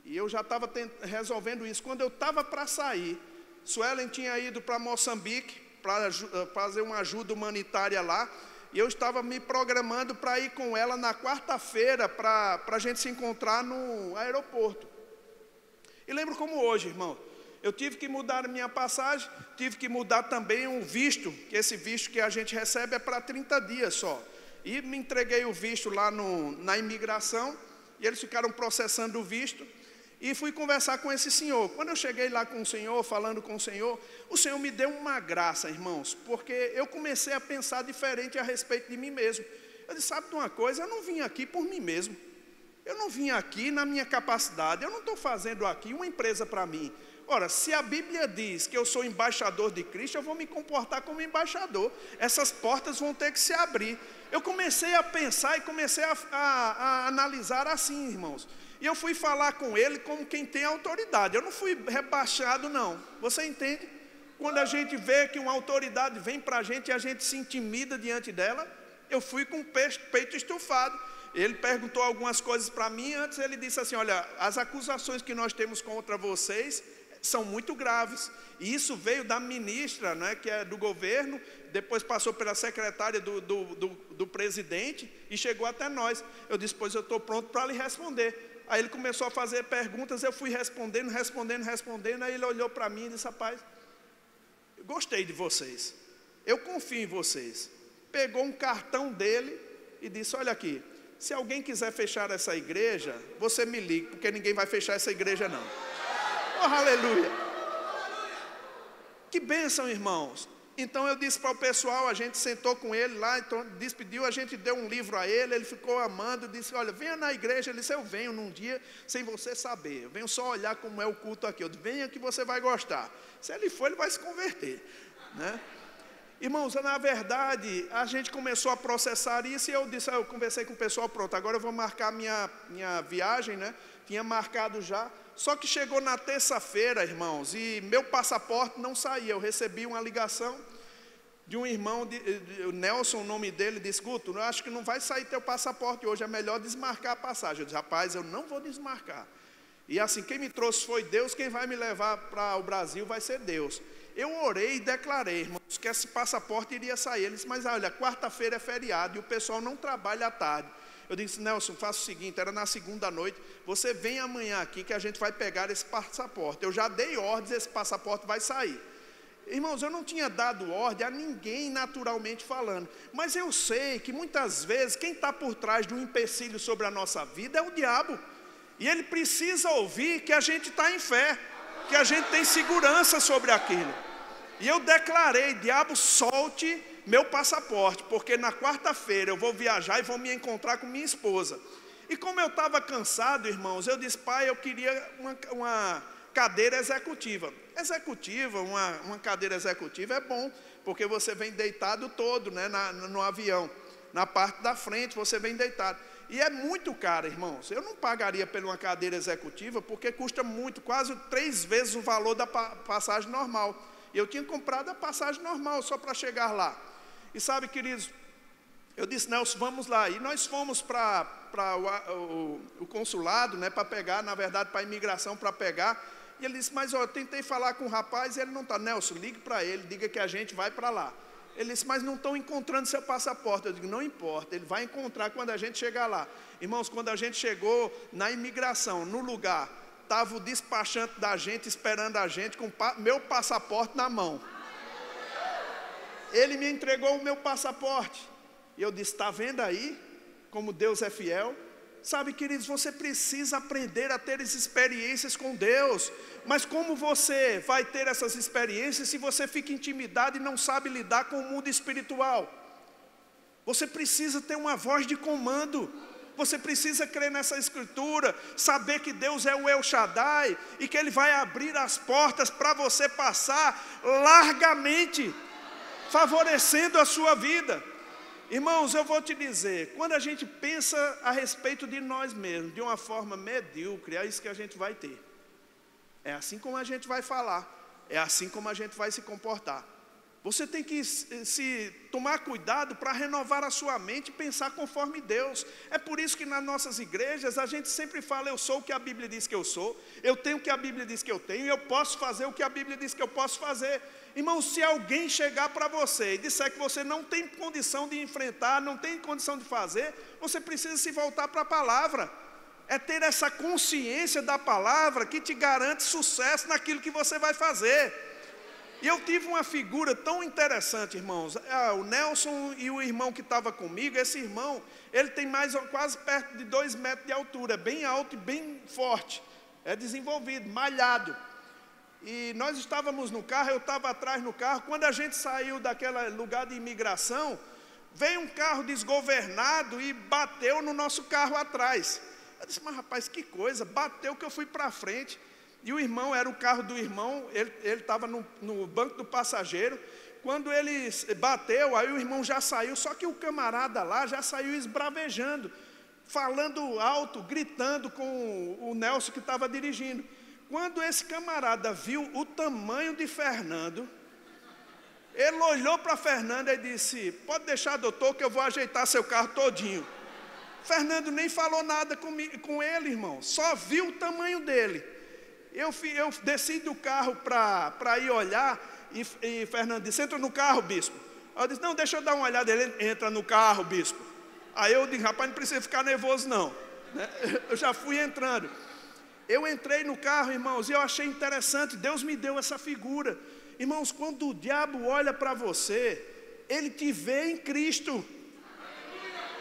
E eu já estava resolvendo isso. Quando eu estava para sair, Suelen tinha ido para Moçambique para fazer uma ajuda humanitária lá. E eu estava me programando para ir com ela na quarta-feira para a gente se encontrar no aeroporto. E lembro como hoje, irmão, eu tive que mudar a minha passagem, tive que mudar também um visto, que esse visto que a gente recebe é para 30 dias só. E me entreguei o visto lá na imigração, e eles ficaram processando o visto, e fui conversar com esse senhor. Quando eu cheguei lá com o senhor, falando com o senhor me deu uma graça, irmãos, porque eu comecei a pensar diferente a respeito de mim mesmo. Eu disse, sabe de uma coisa, eu não vim aqui por mim mesmo. Eu não vim aqui na minha capacidade, eu não estou fazendo aqui uma empresa para mim. Ora, se a Bíblia diz que eu sou embaixador de Cristo, eu vou me comportar como embaixador. Essas portas vão ter que se abrir. Eu comecei a pensar e comecei a analisar assim, irmãos. E eu fui falar com ele como quem tem autoridade. Eu não fui rebaixado, não. Você entende? Quando a gente vê que uma autoridade vem para a gente e a gente se intimida diante dela, eu fui com o peito estufado. Ele perguntou algumas coisas para mim, antes ele disse assim, olha, as acusações que nós temos contra vocês são muito graves. E isso veio da ministra, né, que é do governo, depois passou pela secretária do presidente e chegou até nós. Eu disse, pois eu estou pronto para lhe responder. Aí ele começou a fazer perguntas, eu fui respondendo, aí ele olhou para mim e disse, rapaz, eu gostei de vocês, eu confio em vocês. Pegou um cartão dele e disse, olha aqui, se alguém quiser fechar essa igreja, você me ligue, porque ninguém vai fechar essa igreja não. Oh, aleluia! Que bênção, irmãos! Então eu disse para o pessoal, a gente sentou com ele lá, então despediu, a gente deu um livro a ele, ele ficou amando, disse, olha, venha na igreja. Ele disse, eu venho num dia sem você saber, eu venho só olhar como é o culto aqui. Eu disse, venha que você vai gostar. Se ele for, ele vai se converter, né? Irmãos, na verdade, a gente começou a processar isso e eu disse, eu conversei com o pessoal, pronto, agora eu vou marcar minha viagem, né? Tinha marcado já, só que chegou na terça-feira, irmãos, e meu passaporte não saía. Eu recebi uma ligação de um irmão, o Nelson, o nome dele, disse, Guto, eu acho que não vai sair teu passaporte hoje, é melhor desmarcar a passagem. Eu disse, rapaz, eu não vou desmarcar. E assim, quem me trouxe foi Deus, quem vai me levar para o Brasil vai ser Deus. Eu orei e declarei, irmãos, que esse passaporte iria sair. Ele disse, mas olha, quarta-feira é feriado e o pessoal não trabalha à tarde. Eu disse, Nelson, faça o seguinte, era na segunda noite, você vem amanhã aqui que a gente vai pegar esse passaporte. Eu já dei ordens, esse passaporte vai sair. Irmãos, eu não tinha dado ordem a ninguém naturalmente falando, mas eu sei que muitas vezes quem está por trás de um empecilho sobre a nossa vida é o diabo. E ele precisa ouvir que a gente está em fé, que a gente tem segurança sobre aquilo. E eu declarei, diabo, solte meu passaporte, porque na quarta-feira eu vou viajar e vou me encontrar com minha esposa. E como eu estava cansado, irmãos, eu disse, pai, eu queria uma cadeira executiva. Uma cadeira executiva é bom, porque você vem deitado todo, né, no avião. Na parte da frente você vem deitado. E é muito caro, irmãos. Eu não pagaria por uma cadeira executiva, porque custa muito, quase 3 vezes o valor da passagem normal. E eu tinha comprado a passagem normal, só para chegar lá. E sabe, queridos, eu disse, Nelson, vamos lá. E nós fomos para o consulado, né, para pegar, na verdade, para a imigração, para pegar. E ele disse, mas eu tentei falar com o rapaz e ele não está. Nelson, ligue para ele, diga que a gente vai para lá. Ele disse, mas não estão encontrando seu passaporte. Eu digo, não importa, ele vai encontrar quando a gente chegar lá. Irmãos, quando a gente chegou na imigração, no lugar, estava o despachante da gente esperando a gente com meu passaporte na mão. Ele me entregou o meu passaporte. E eu disse, está vendo aí como Deus é fiel? Sabe, queridos, você precisa aprender a ter essas experiências com Deus. Mas como você vai ter essas experiências se você fica intimidado e não sabe lidar com o mundo espiritual? Você precisa ter uma voz de comando. Você precisa crer nessa escritura, saber que Deus é o El Shaddai e que Ele vai abrir as portas para você passar largamente, favorecendo a sua vida. Irmãos, eu vou te dizer, quando a gente pensa a respeito de nós mesmos, de uma forma medíocre, é isso que a gente vai ter. É assim como a gente vai falar, é assim como a gente vai se comportar. Você tem que se tomar cuidado para renovar a sua mente e pensar conforme Deus. É por isso que nas nossas igrejas a gente sempre fala, eu sou o que a Bíblia diz que eu sou, eu tenho o que a Bíblia diz que eu tenho, e eu posso fazer o que a Bíblia diz que eu posso fazer. Irmão, se alguém chegar para você e disser que você não tem condição de enfrentar, não tem condição de fazer, você precisa se voltar para a palavra. É ter essa consciência da palavra que te garante sucesso naquilo que você vai fazer. E eu tive uma figura tão interessante, irmãos. O Nelson e o irmão que estava comigo, esse irmão, ele tem quase perto de 2 metros de altura, é bem alto e bem forte, é desenvolvido, malhado. E nós estávamos no carro, eu estava atrás no carro. Quando a gente saiu daquele lugar de imigração, veio um carro desgovernado e bateu no nosso carro atrás. Eu disse, mas rapaz, que coisa, bateu que eu fui para frente. E o irmão, era o carro do irmão, ele estava no banco do passageiro. Quando ele bateu, aí o irmão já saiu, só que o camarada lá já saiu esbravejando, falando alto, gritando com o Nelson que estava dirigindo. Quando esse camarada viu o tamanho de Fernando, ele olhou para Fernando e disse, pode deixar, doutor, que eu vou ajeitar seu carro todinho. Fernando nem falou nada com ele, irmão, só viu o tamanho dele. Eu desci do carro para ir olhar, e Fernando disse, entra no carro, bispo. Eu disse, não, deixa eu dar uma olhada. Ele entra no carro, bispo. Aí eu disse, rapaz, não precisa ficar nervoso não, né? Eu já fui entrando. Eu entrei no carro, irmãos, e eu achei interessante, Deus me deu essa figura. Irmãos, quando o diabo olha para você, ele te vê em Cristo.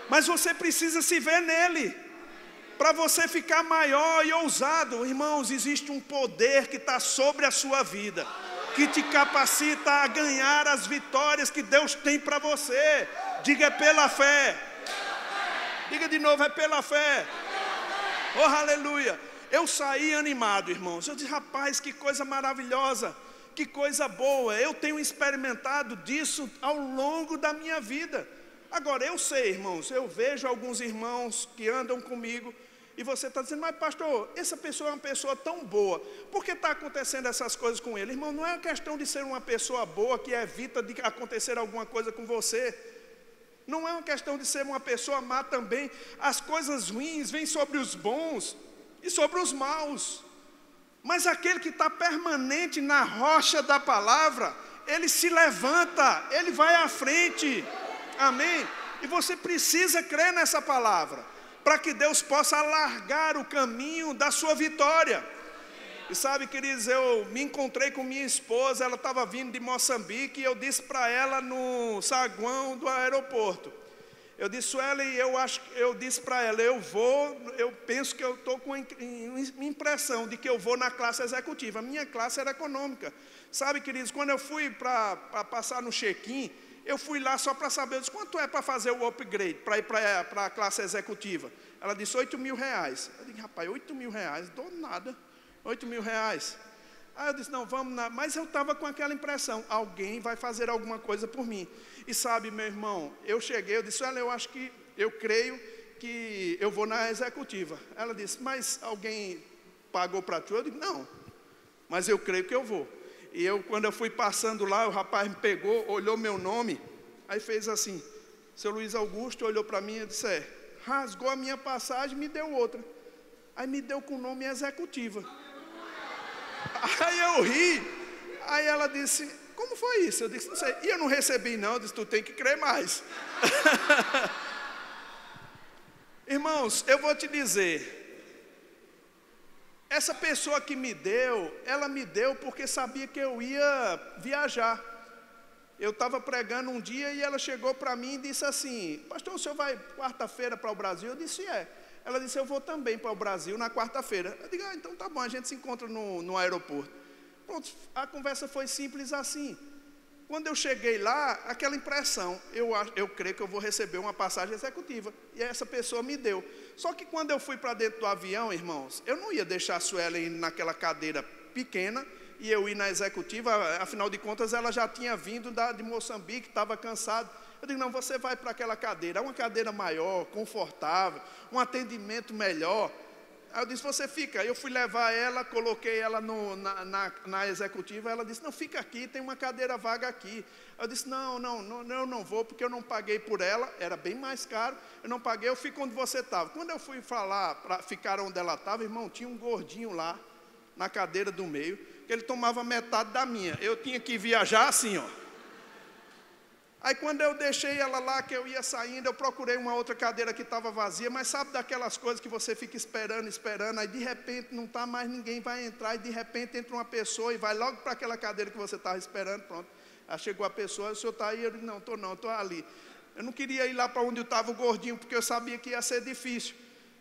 Mas você precisa se ver nele, para você ficar maior e ousado. Irmãos, existe um poder que está sobre a sua vida, que te capacita a ganhar as vitórias que Deus tem para você. Diga, é pela fé. Diga de novo, é pela fé. Oh, aleluia. Eu saí animado, irmãos. Eu disse, rapaz, que coisa maravilhosa, que coisa boa. Eu tenho experimentado disso ao longo da minha vida. Agora, eu sei, irmãos, eu vejo alguns irmãos que andam comigo, e você está dizendo, mas pastor, essa pessoa é uma pessoa tão boa, por que está acontecendo essas coisas com ele? Irmão, não é uma questão de ser uma pessoa boa que evita de acontecer alguma coisa com você. Não é uma questão de ser uma pessoa má também. As coisas ruins vêm sobre os bons. e sobre os maus. Mas aquele que está permanente na rocha da palavra, ele se levanta, ele vai à frente. Amém? E você precisa crer nessa palavra, para que Deus possa alargar o caminho da sua vitória. E sabe, queridos, eu me encontrei com minha esposa, ela estava vindo de Moçambique, e eu disse para ela no saguão do aeroporto, eu disse, Suelen, eu disse para ela, eu penso que eu estou com impressão de que eu vou na classe executiva. A minha classe era econômica. Sabe, queridos, quando eu fui para passar no check-in, eu fui lá só para saber, eu disse, quanto é para fazer o upgrade, para ir para a classe executiva? Ela disse, R$8.000. Eu disse, rapaz, R$8.000, não dou nada, R$8.000. Aí eu disse, não, vamos lá. Mas eu estava com aquela impressão, alguém vai fazer alguma coisa por mim. E sabe, meu irmão, eu cheguei, eu disse, olha, eu creio que eu vou na executiva. Ela disse, mas alguém pagou para tu? Eu disse, não, mas eu creio que eu vou. E quando eu fui passando lá, o rapaz me pegou, olhou meu nome, aí fez assim, seu Luiz Augusto olhou para mim e disse, rasgou a minha passagem e me deu outra. Aí me deu com o nome executiva. Aí eu ri, aí ela disse, como foi isso? Eu disse, não sei, e eu não recebi não, eu disse, tu tem que crer mais. Irmãos, eu vou te dizer, essa pessoa que me deu, ela me deu porque sabia que eu ia viajar. Eu estava pregando um dia e ela chegou para mim e disse assim, pastor, o senhor vai quarta-feira para o Brasil? Eu disse, Ela disse, eu vou também para o Brasil na quarta-feira. Eu digo, então tá bom, a gente se encontra no aeroporto. Pronto, a conversa foi simples assim. Quando eu cheguei lá, aquela impressão, eu creio que eu vou receber uma passagem executiva. E essa pessoa me deu. Só que quando eu fui para dentro do avião, irmãos, eu não ia deixar a Suelen naquela cadeira pequena e eu ir na executiva, afinal de contas ela já tinha vindo de Moçambique, estava cansada. Eu digo, não, você vai para aquela cadeira, uma cadeira maior, confortável, um atendimento melhor. Aí eu disse, você fica. Eu fui levar ela, coloquei ela na executiva, ela disse, não, fica aqui, tem uma cadeira vaga aqui. Eu disse, não, eu não vou, porque eu não paguei por ela, era bem mais caro, eu não paguei, eu fico onde você estava. Quando eu fui falar, para ficar onde ela estava, irmão, tinha um gordinho lá, na cadeira do meio, que ele tomava metade da minha. Eu tinha que viajar assim, ó. Aí quando eu deixei ela lá, que eu ia saindo, eu procurei uma outra cadeira que estava vazia, mas sabe daquelas coisas que você fica esperando, aí de repente não está mais ninguém, vai entrar, e de repente entra uma pessoa e vai logo para aquela cadeira que você estava esperando, pronto. Aí chegou a pessoa, o senhor está aí? Eu disse, não, estou ali. Eu não queria ir lá para onde estava o gordinho, porque eu sabia que ia ser difícil.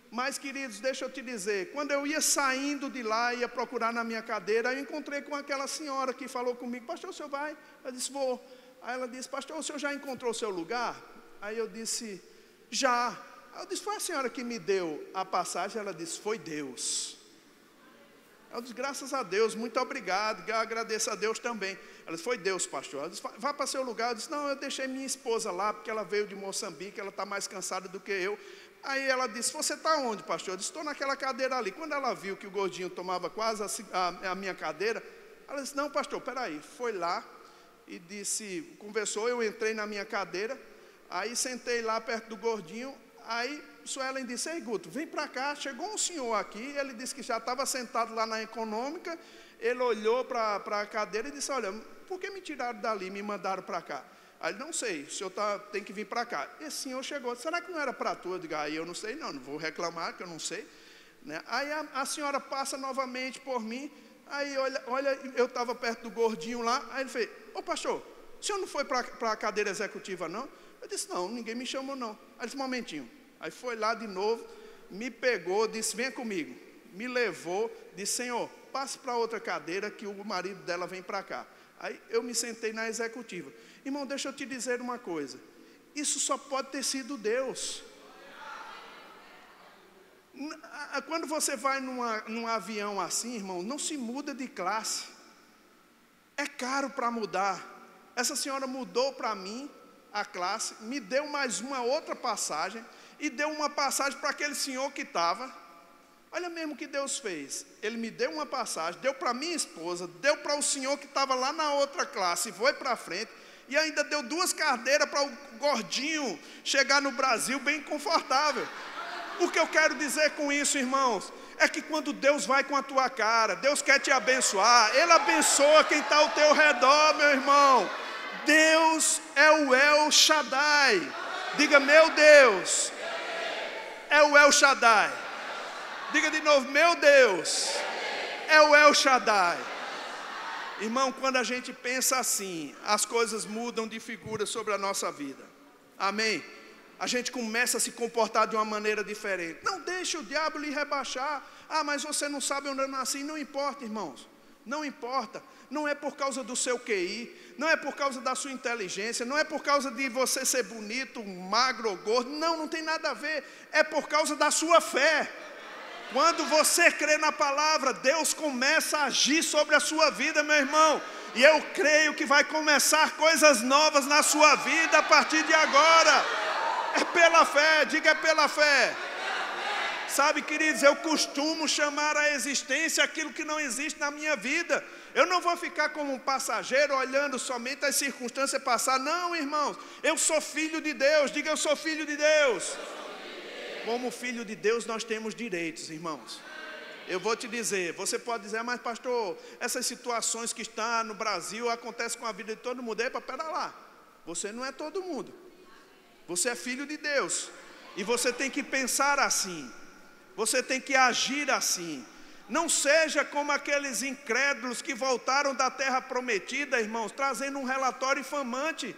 Mas, queridos, deixa eu te dizer, quando eu ia saindo de lá, ia procurar na minha cadeira, eu encontrei com aquela senhora que falou comigo, pastor, o senhor vai? Eu disse, vou. Aí ela disse, pastor, o senhor já encontrou o seu lugar? Aí eu disse, já. Aí eu disse, foi a senhora que me deu a passagem? Ela disse, foi Deus. Eu disse, graças a Deus, muito obrigado, agradeço a Deus também. Ela disse, foi Deus, pastor. Ela disse, vá para seu lugar. Eu disse, não, eu deixei minha esposa lá, porque ela veio de Moçambique, ela está mais cansada do que eu. Aí ela disse, você está onde, pastor? Eu disse, estou naquela cadeira ali. Quando ela viu que o gordinho tomava quase a minha cadeira, ela disse, não, pastor, peraí. Foi lá e disse, conversou, eu entrei na minha cadeira, aí sentei lá perto do gordinho, aí Suelen disse, ei Guto, vem para cá, chegou um senhor aqui, ele disse que já estava sentado lá na econômica, ele olhou para a cadeira e disse, olha, por que me tiraram dali e me mandaram para cá? Aí ele, não sei, o senhor tem que vir para cá. Esse senhor chegou, será que não era para tu? Eu digo, aí eu não sei não vou reclamar que eu não sei. Né? Aí a senhora passa novamente por mim, aí olha, eu estava perto do gordinho lá, aí ele fez, ô pastor, o senhor não foi para a cadeira executiva não? Eu disse, não, ninguém me chamou não. Aí disse, um momentinho. Aí foi lá de novo, me pegou, disse, venha comigo. Me levou, disse, senhor, passe para outra cadeira que o marido dela vem para cá. Aí eu me sentei na executiva. Irmão, deixa eu te dizer uma coisa. Isso só pode ter sido Deus. Quando você vai num avião assim, irmão, não se muda de classe. É caro para mudar. Essa senhora mudou para mim a classe, me deu mais uma outra passagem e deu uma passagem para aquele senhor que estava. Olha mesmo o que Deus fez. Ele me deu uma passagem, deu para minha esposa, deu para o senhor que estava lá na outra classe, foi para frente, e ainda deu 2 cadeiras para o gordinho chegar no Brasil bem confortável. O que eu quero dizer com isso, irmãos, é que quando Deus vai com a tua cara, Deus quer te abençoar, Ele abençoa quem está ao teu redor, meu irmão. Deus é o El Shaddai. Diga, meu Deus é o El Shaddai. Diga de novo, meu Deus é o El Shaddai. Irmão, quando a gente pensa assim, as coisas mudam de figura sobre a nossa vida. Amém? A gente começa a se comportar de uma maneira diferente. Não deixe o diabo lhe rebaixar. Ah, mas você não sabe onde eu nasci. Não importa, irmãos. Não importa. Não é por causa do seu QI. Não é por causa da sua inteligência. Não é por causa de você ser bonito, magro ou gordo. Não, não tem nada a ver. É por causa da sua fé. Quando você crê na palavra, Deus começa a agir sobre a sua vida, meu irmão. E eu creio que vai começar coisas novas na sua vida a partir de agora. É pela fé, diga, é pela fé. Sabe, queridos, eu costumo chamar a existência aquilo que não existe na minha vida. Eu não vou ficar como um passageiro olhando somente as circunstâncias passar. Não, irmãos, eu sou filho de Deus. Diga, eu sou filho de Deus. Como filho de Deus nós temos direitos, irmãos. Eu vou te dizer, você pode dizer, mas pastor, essas situações que estão no Brasil acontecem com a vida de todo mundo. Epa, pera lá, você não é todo mundo. Você é filho de Deus. E você tem que pensar assim. Você tem que agir assim. Não seja como aqueles incrédulos que voltaram da terra prometida, irmãos, trazendo um relatório infamante,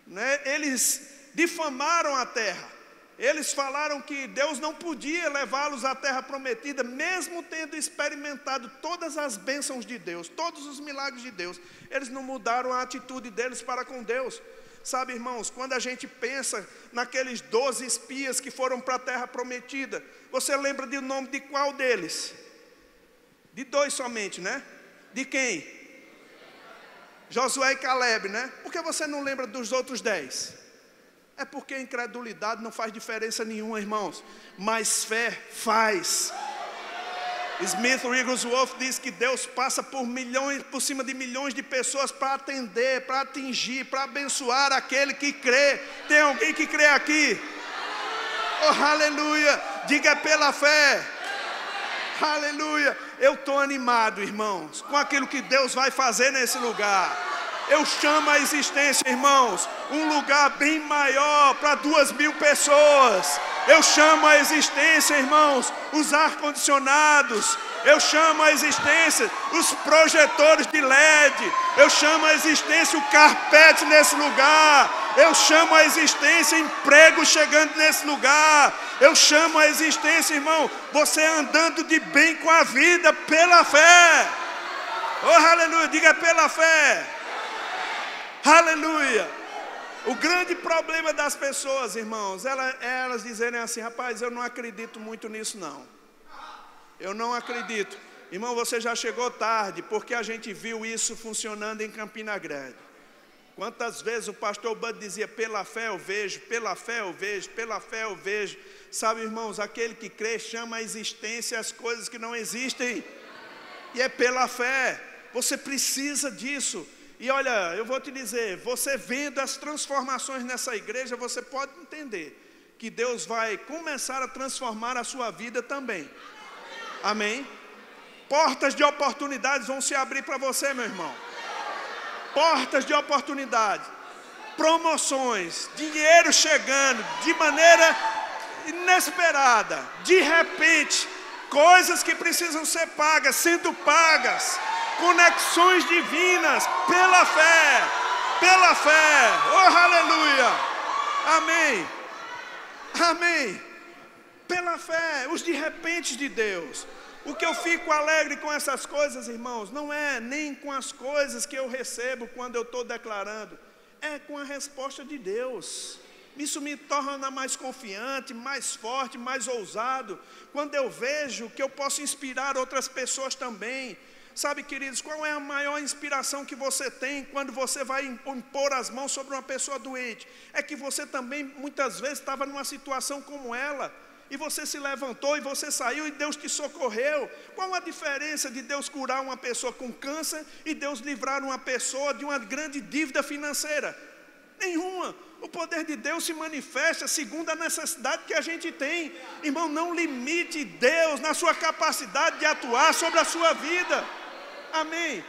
né? Eles difamaram a terra. Eles falaram que Deus não podia levá-los à terra prometida, mesmo tendo experimentado todas as bênçãos de Deus, todos os milagres de Deus. Eles não mudaram a atitude deles para com Deus. Sabe, irmãos, quando a gente pensa naqueles 12 espias que foram para a terra prometida, você lembra do nome de qual deles? De 2 somente, né? De quem? Josué e Caleb, né? Por que você não lembra dos outros 10? É porque a incredulidade não faz diferença nenhuma, irmãos. Mas fé faz. Smith Wigglesworth diz que Deus passa por cima de milhões de pessoas para atender, para atingir, para abençoar aquele que crê. Tem alguém que crê aqui? Oh, aleluia! Diga pela fé. Aleluia! Eu estou animado, irmãos, com aquilo que Deus vai fazer nesse lugar. Eu chamo a existência, irmãos, um lugar bem maior para 2.000 pessoas. Eu chamo a existência, irmãos, os ar-condicionados. Eu chamo a existência os projetores de LED. Eu chamo a existência o carpete nesse lugar. Eu chamo a existência emprego chegando nesse lugar. Eu chamo a existência, irmão, você andando de bem com a vida pela fé. Oh, aleluia, diga pela fé. Aleluia. O grande problema das pessoas, irmãos, elas dizerem assim, rapaz, eu não acredito muito nisso não. Eu não acredito. Irmão, você já chegou tarde, porque a gente viu isso funcionando em Campina Grande. Quantas vezes o pastor Bud dizia, pela fé eu vejo, pela fé eu vejo, pela fé eu vejo. Sabe, irmãos, aquele que crê chama a existência as coisas que não existem. E é pela fé. Você precisa disso. E olha, eu vou te dizer, você vendo as transformações nessa igreja, você pode entender que Deus vai começar a transformar a sua vida também. Amém? Portas de oportunidades vão se abrir para você, meu irmão. Portas de oportunidade, promoções, dinheiro chegando de maneira inesperada, de repente, coisas que precisam ser pagas, sendo pagas. Conexões divinas, pela fé, oh aleluia, amém, amém, pela fé, os de repente de Deus. O que eu fico alegre com essas coisas, irmãos, não é nem com as coisas que eu recebo quando eu estou declarando, é com a resposta de Deus. Isso me torna mais confiante, mais forte, mais ousado, quando eu vejo que eu posso inspirar outras pessoas também. Sabe, queridos, qual é a maior inspiração que você tem quando você vai impor as mãos sobre uma pessoa doente? É que você também, muitas vezes, estava numa situação como ela, e você se levantou, e você saiu, e Deus te socorreu. Qual a diferença de Deus curar uma pessoa com câncer, e Deus livrar uma pessoa de uma grande dívida financeira? Nenhuma. O poder de Deus se manifesta segundo a necessidade que a gente tem. Irmão, não limite Deus na sua capacidade de atuar sobre a sua vida. Amém.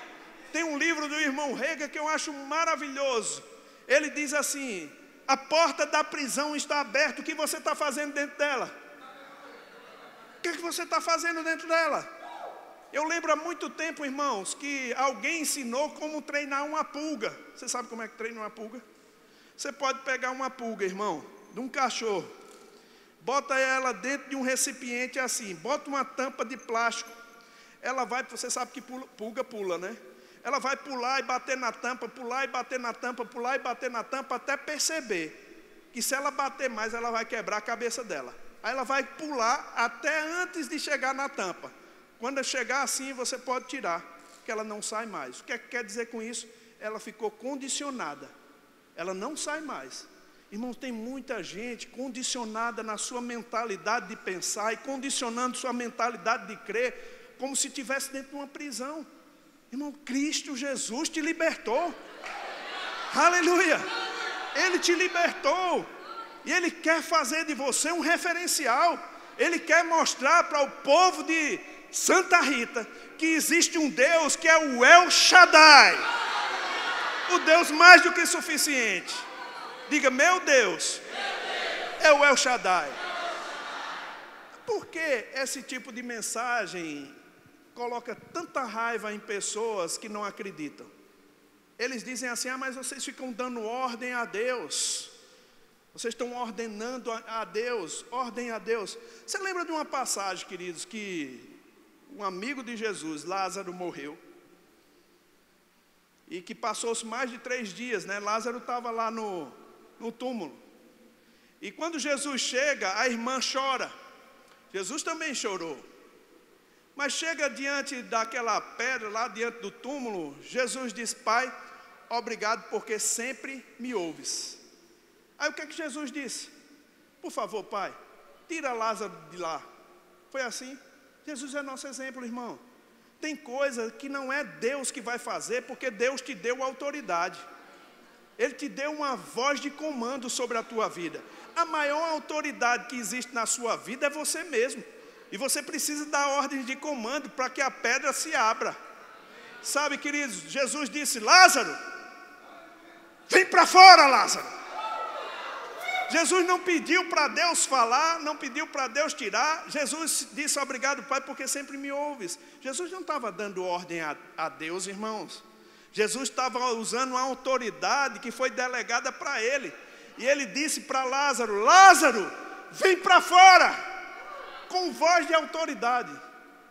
Tem um livro do irmão Rega que eu acho maravilhoso. Ele diz assim: a porta da prisão está aberta. O que você está fazendo dentro dela? O que você está fazendo dentro dela? Eu lembro há muito tempo, irmãos, que alguém ensinou como treinar uma pulga. Você sabe como é que treina uma pulga? Você pode pegar uma pulga, irmão, de um cachorro, bota ela dentro de um recipiente assim, bota uma tampa de plástico. Ela vai, você sabe que pulga pula, né? Ela vai pular e bater na tampa, pular e bater na tampa, pular e bater na tampa, até perceber que se ela bater mais, ela vai quebrar a cabeça dela. Aí ela vai pular até antes de chegar na tampa. Quando chegar assim, você pode tirar, que ela não sai mais. O que é que quer dizer com isso? Ela ficou condicionada. Ela não sai mais. Irmão, tem muita gente condicionada na sua mentalidade de pensar e condicionando sua mentalidade de crer, como se estivesse dentro de uma prisão. Irmão, Cristo Jesus te libertou. Aleluia! Ele te libertou. E Ele quer fazer de você um referencial. Ele quer mostrar para o povo de Santa Rita que existe um Deus que é o El Shaddai. O Deus mais do que suficiente. Diga, meu Deus é o El Shaddai. Por que esse tipo de mensagem coloca tanta raiva em pessoas que não acreditam? Eles dizem assim: ah, mas vocês ficam dando ordem a Deus. Vocês estão ordenando a Deus, ordem a Deus. Você lembra de uma passagem, queridos, que um amigo de Jesus, Lázaro, morreu? E que passou-se mais de 3 dias, né? Lázaro estava lá no túmulo. E quando Jesus chega, a irmã chora. Jesus também chorou. Mas chega diante daquela pedra, lá diante do túmulo, Jesus diz: Pai, obrigado porque sempre me ouves. Aí o que é que Jesus disse? Por favor, Pai, tira Lázaro de lá. Foi assim? Jesus é nosso exemplo, irmão. Tem coisa que não é Deus que vai fazer, porque Deus te deu autoridade. Ele te deu uma voz de comando sobre a tua vida. A maior autoridade que existe na sua vida é você mesmo. E você precisa dar ordens de comando para que a pedra se abra. Sabe, queridos, Jesus disse: Lázaro, vem para fora, Lázaro. Jesus não pediu para Deus falar, não pediu para Deus tirar. Jesus disse: obrigado, Pai, porque sempre me ouves. Jesus não estava dando ordem a Deus, irmãos. Jesus estava usando uma autoridade que foi delegada para ele. E ele disse para Lázaro: Lázaro, vem para fora. Com voz de autoridade,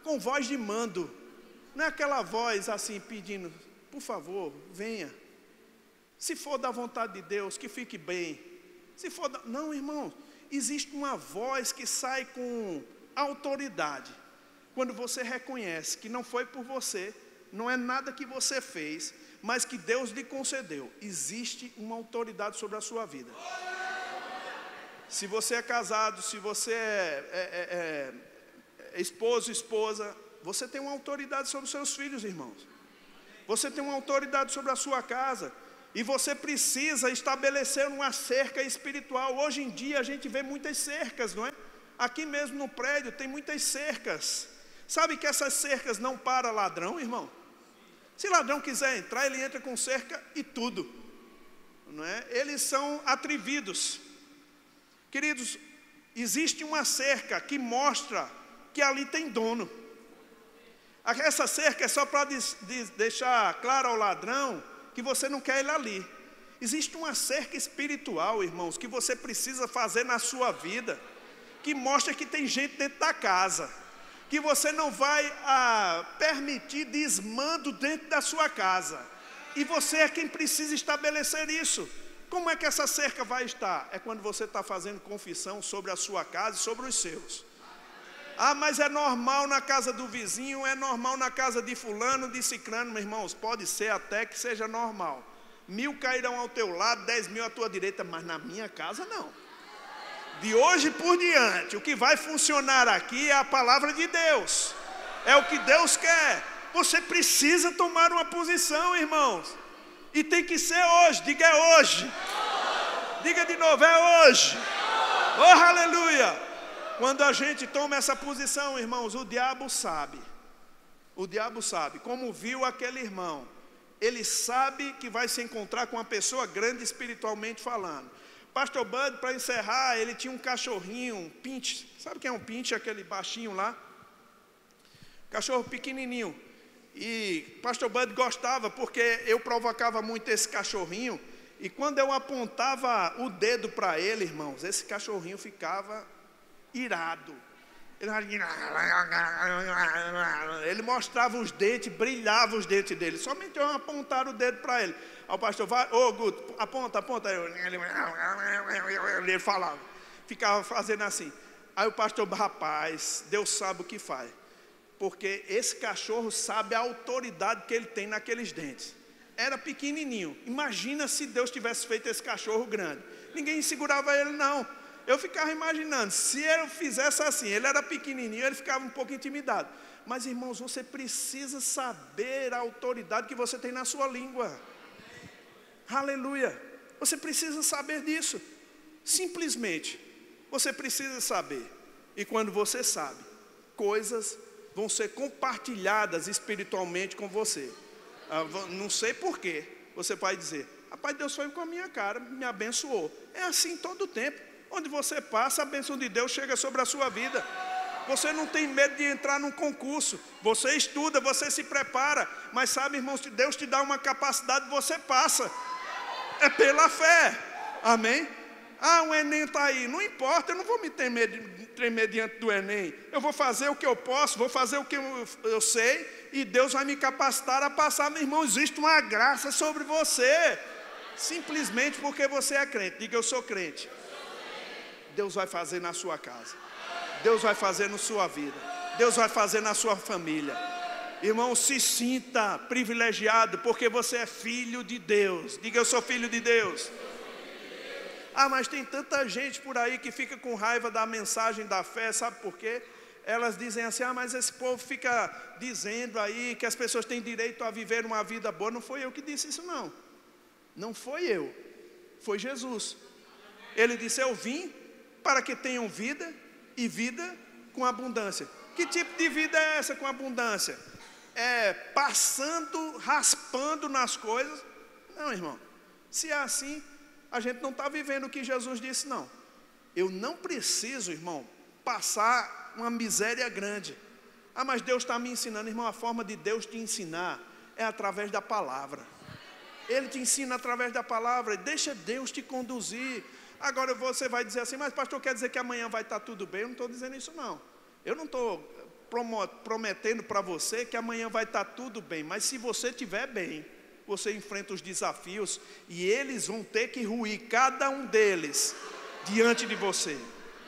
com voz de mando. Não é aquela voz assim pedindo: por favor, venha. Se for da vontade de Deus, que fique bem. Se for não, irmão, existe uma voz que sai com autoridade. Quando você reconhece que não foi por você, não é nada que você fez, mas que Deus lhe concedeu. Existe uma autoridade sobre a sua vida. Se você é casado, se você é esposo, esposa, você tem uma autoridade sobre os seus filhos, irmãos. Você tem uma autoridade sobre a sua casa. E você precisa estabelecer uma cerca espiritual. Hoje em dia a gente vê muitas cercas, não é? Aqui mesmo no prédio tem muitas cercas. Sabe que essas cercas não param ladrão, irmão? Se ladrão quiser entrar, ele entra com cerca e tudo, não é? Eles são atrevidos. Queridos, existe uma cerca que mostra que ali tem dono. Essa cerca é só para deixar claro ao ladrão que você não quer ele ali. Existe uma cerca espiritual, irmãos, que você precisa fazer na sua vida, que mostra que tem gente dentro da casa, que você não vai permitir desmando dentro da sua casa, e você é quem precisa estabelecer isso. Como é que essa cerca vai estar? É quando você está fazendo confissão sobre a sua casa e sobre os seus. Ah, mas é normal na casa do vizinho, é normal na casa de fulano, de cicrano. Meus irmãos, pode ser até que seja normal. 1000 cairão ao teu lado, 10.000 à tua direita, mas na minha casa não. De hoje por diante, o que vai funcionar aqui é a palavra de Deus. É o que Deus quer. Você precisa tomar uma posição, irmãos. E tem que ser hoje, diga é hoje. Diga de novo, é hoje. Oh, aleluia. Quando a gente toma essa posição, irmãos, o diabo sabe. O diabo sabe. Como viu aquele irmão, ele sabe que vai se encontrar com uma pessoa grande espiritualmente falando. Pastor Bud, para encerrar, ele tinha um cachorrinho, um pinche. Sabe quem é um pinche? Aquele baixinho lá. Cachorro pequenininho. E Pastor Bud gostava porque eu provocava muito esse cachorrinho. E quando eu apontava o dedo para ele, irmãos, esse cachorrinho ficava irado. Ele mostrava os dentes, brilhava os dentes dele. Somente eu apontar o dedo para ele. Aí o pastor, vai, ô Guto, aponta. Ele falava, ficava fazendo assim. Aí o pastor, rapaz, Deus sabe o que faz. Porque esse cachorro sabe a autoridade que ele tem naqueles dentes. Era pequenininho. Imagina se Deus tivesse feito esse cachorro grande. Ninguém segurava ele, não. Eu ficava imaginando, se eu fizesse assim, ele era pequenininho, ele ficava um pouco intimidado. Mas, irmãos, você precisa saber a autoridade que você tem na sua língua. Aleluia. Você precisa saber disso. Simplesmente, você precisa saber. E quando você sabe, coisas vão ser compartilhadas espiritualmente com você. Não sei porquê. Você vai dizer, rapaz, Deus foi com a minha cara, me abençoou. É assim todo o tempo. Onde você passa, a bênção de Deus chega sobre a sua vida. Você não tem medo de entrar num concurso. Você estuda, você se prepara. Mas sabe, irmãos, se Deus te dá uma capacidade, você passa. É pela fé. Amém? Ah, o Enem está aí. Não importa, eu não vou me tremer diante do Enem. Eu vou fazer o que eu posso, vou fazer o que eu sei. E Deus vai me capacitar a passar. Meu irmão, existe uma graça sobre você. Simplesmente porque você é crente. Diga, eu sou crente. Deus vai fazer na sua casa. Deus vai fazer na sua vida. Deus vai fazer na sua família. Irmão, se sinta privilegiado, porque você é filho de Deus. Diga, eu sou filho de Deus. Ah, mas tem tanta gente por aí que fica com raiva da mensagem da fé. Sabe por quê? Elas dizem assim, mas esse povo fica dizendo aí que as pessoas têm direito a viver uma vida boa. Não foi eu que disse isso, não. Não foi eu. Foi Jesus. Ele disse, eu vim para que tenham vida e vida com abundância. Que tipo de vida é essa com abundância? É passando, raspando nas coisas? Não, irmão. Se é assim, a gente não está vivendo o que Jesus disse, não. Eu não preciso, irmão, passar uma miséria grande. Ah, mas Deus está me ensinando. Irmão, a forma de Deus te ensinar é através da palavra. Ele te ensina através da palavra. Deixa Deus te conduzir. Agora você vai dizer assim, mas pastor, quer dizer que amanhã vai estar tudo bem? Eu não estou dizendo isso, não. Eu não estou prometendo para você que amanhã vai estar tudo bem. Mas se você estiver bem, você enfrenta os desafios e eles vão ter que ruir, cada um deles, diante de você.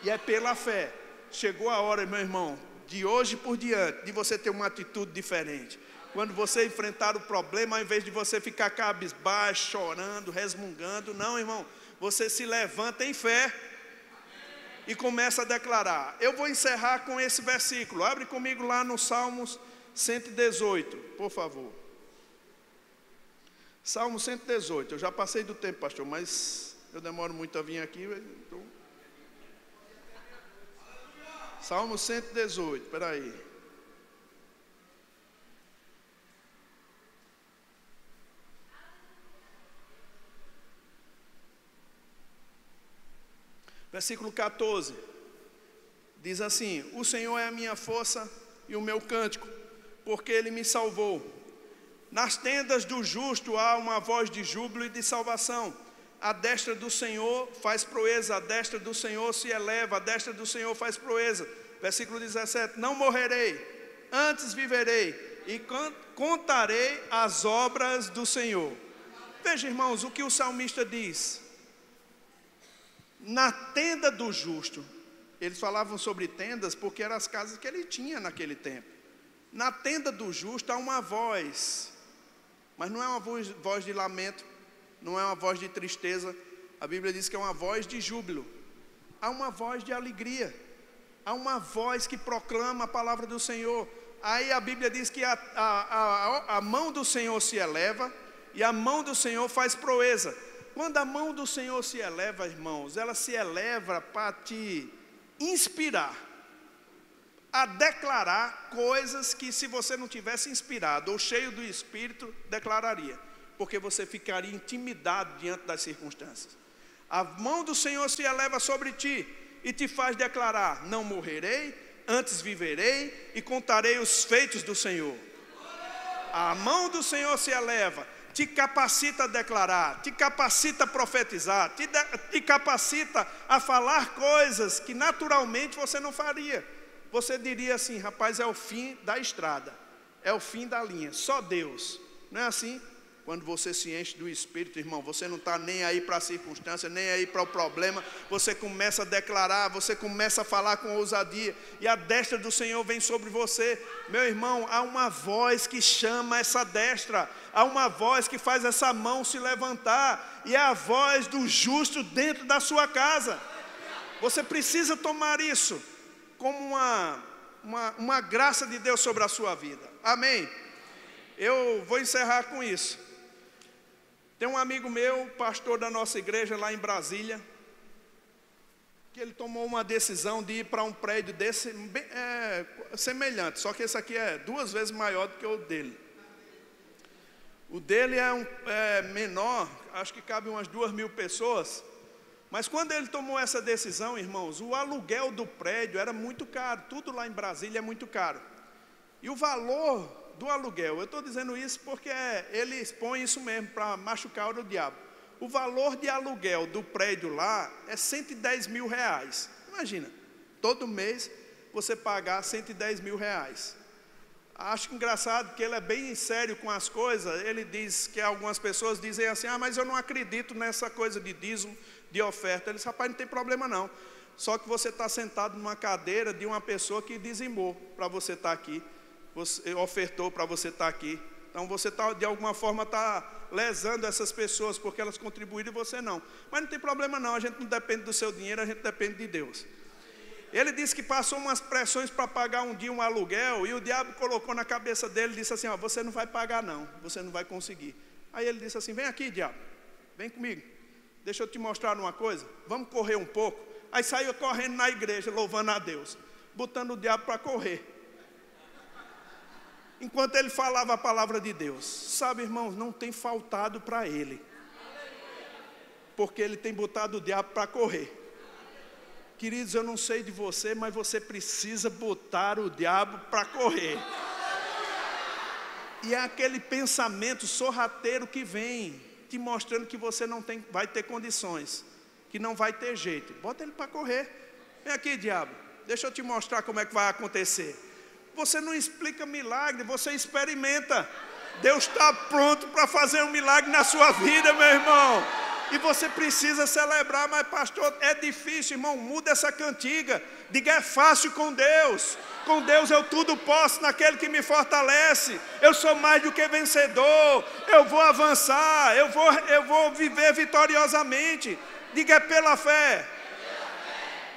E é pela fé. Chegou a hora, meu irmão, de hoje por diante, de você ter uma atitude diferente. Quando você enfrentar o problema, ao invés de você ficar cabisbaixo, chorando, resmungando, não, irmão. Você se levanta em fé e começa a declarar. Eu vou encerrar com esse versículo. Abre comigo lá no Salmos 118, por favor. Salmo 118. Eu já passei do tempo, pastor, mas eu demoro muito a vir aqui. Então... Salmo 118, espera aí. Versículo 14, diz assim, o Senhor é a minha força e o meu cântico, porque Ele me salvou. Nas tendas do justo há uma voz de júbilo e de salvação. A destra do Senhor faz proeza, a destra do Senhor se eleva, a destra do Senhor faz proeza. Versículo 17, não morrerei, antes viverei e contarei as obras do Senhor. Veja, irmãos, o que o salmista diz. Na tenda do justo, eles falavam sobre tendas porque eram as casas que ele tinha naquele tempo. Na tenda do justo há uma voz, mas não é uma voz de lamento, não é uma voz de tristeza. A Bíblia diz que é uma voz de júbilo. Há uma voz de alegria, há uma voz que proclama a palavra do Senhor. Aí a Bíblia diz que a mão do Senhor se eleva e a mão do Senhor faz proeza. Quando a mão do Senhor se eleva, irmãos, ela se eleva para te inspirar a declarar coisas que, se você não tivesse inspirado ou cheio do Espírito, declararia, porque você ficaria intimidado diante das circunstâncias. A mão do Senhor se eleva sobre ti e te faz declarar: não morrerei, antes viverei e contarei os feitos do Senhor. A mão do Senhor se eleva, te capacita a declarar, te capacita a profetizar, te capacita a falar coisas que naturalmente você não faria. Você diria assim: rapaz, é o fim da estrada, é o fim da linha, só Deus. Não é assim? Quando você se enche do Espírito, irmão, você não está nem aí para a circunstância, nem aí para o problema. Você começa a declarar, você começa a falar com ousadia, e a destra do Senhor vem sobre você. Meu irmão, há uma voz que chama essa destra, há uma voz que faz essa mão se levantar, e é a voz do justo dentro da sua casa. Você precisa tomar isso como uma graça de Deus sobre a sua vida. Amém? Eu vou encerrar com isso. Tem um amigo meu, pastor da nossa igreja lá em Brasília, que ele tomou uma decisão de ir para um prédio desse, semelhante, só que esse aqui é 2 vezes maior do que o dele. O dele é menor, acho que cabe umas 2.000 pessoas, mas quando ele tomou essa decisão, irmãos, o aluguel do prédio era muito caro, tudo lá em Brasília é muito caro. E o valor do aluguel, eu estou dizendo isso porque ele expõe isso mesmo, para machucar o diabo. O valor de aluguel do prédio lá é 110 mil reais. Imagina, todo mês você pagar 110 mil reais. Acho engraçado que ele é bem sério com as coisas. Ele diz que algumas pessoas dizem assim: mas eu não acredito nessa coisa de dízimo, de oferta. Ele diz: rapaz, não tem problema não. Só que você está sentado numa cadeira de uma pessoa que dizimou para você estar aqui. Você ofertou para você estar aqui. Então você de alguma forma está lesando essas pessoas, porque elas contribuíram e você não. Mas não tem problema não, a gente não depende do seu dinheiro, a gente depende de Deus. Ele disse que passou umas pressões para pagar um dia um aluguel, e o diabo colocou na cabeça dele, disse assim: você não vai pagar não, você não vai conseguir. Aí ele disse assim: vem aqui, diabo, vem comigo, deixa eu te mostrar uma coisa, vamos correr um pouco. Aí saiu correndo na igreja, louvando a Deus, botando o diabo para correr, enquanto ele falava a palavra de Deus. Sabe, irmãos, não tem faltado para ele, porque ele tem botado o diabo para correr. Queridos, eu não sei de você, mas você precisa botar o diabo para correr. E é aquele pensamento sorrateiro que vem te mostrando que você não vai ter condições, que não vai ter jeito. Bota ele para correr. Vem aqui, diabo, deixa eu te mostrar como é que vai acontecer. Você não explica milagre, você experimenta. Deus está pronto para fazer um milagre na sua vida, meu irmão. E você precisa celebrar. Mas pastor, é difícil, irmão. Muda essa cantiga, diga: é fácil com Deus. Com Deus eu tudo posso naquele que me fortalece. Eu sou mais do que vencedor. Eu vou avançar, eu vou viver vitoriosamente. Diga: é pela fé.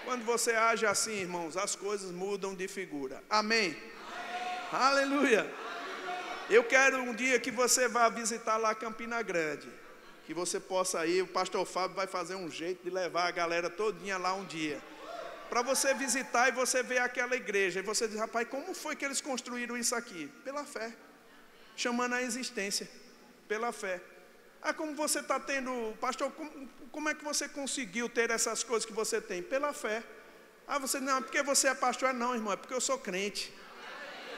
Quando você age assim, irmãos, as coisas mudam de figura. Amém? Aleluia. Eu quero um dia que você vá visitar lá Campina Grande, que você possa ir. O pastor Fábio vai fazer um jeito de levar a galera todinha lá um dia, para você visitar e você ver aquela igreja, e você diz: rapaz, como foi que eles construíram isso aqui? Pela fé, chamando a existência, pela fé. Como você está tendo, pastor, como é que você conseguiu ter essas coisas que você tem? Pela fé. Você não, porque você é pastor. Não, irmão, é porque eu sou crente.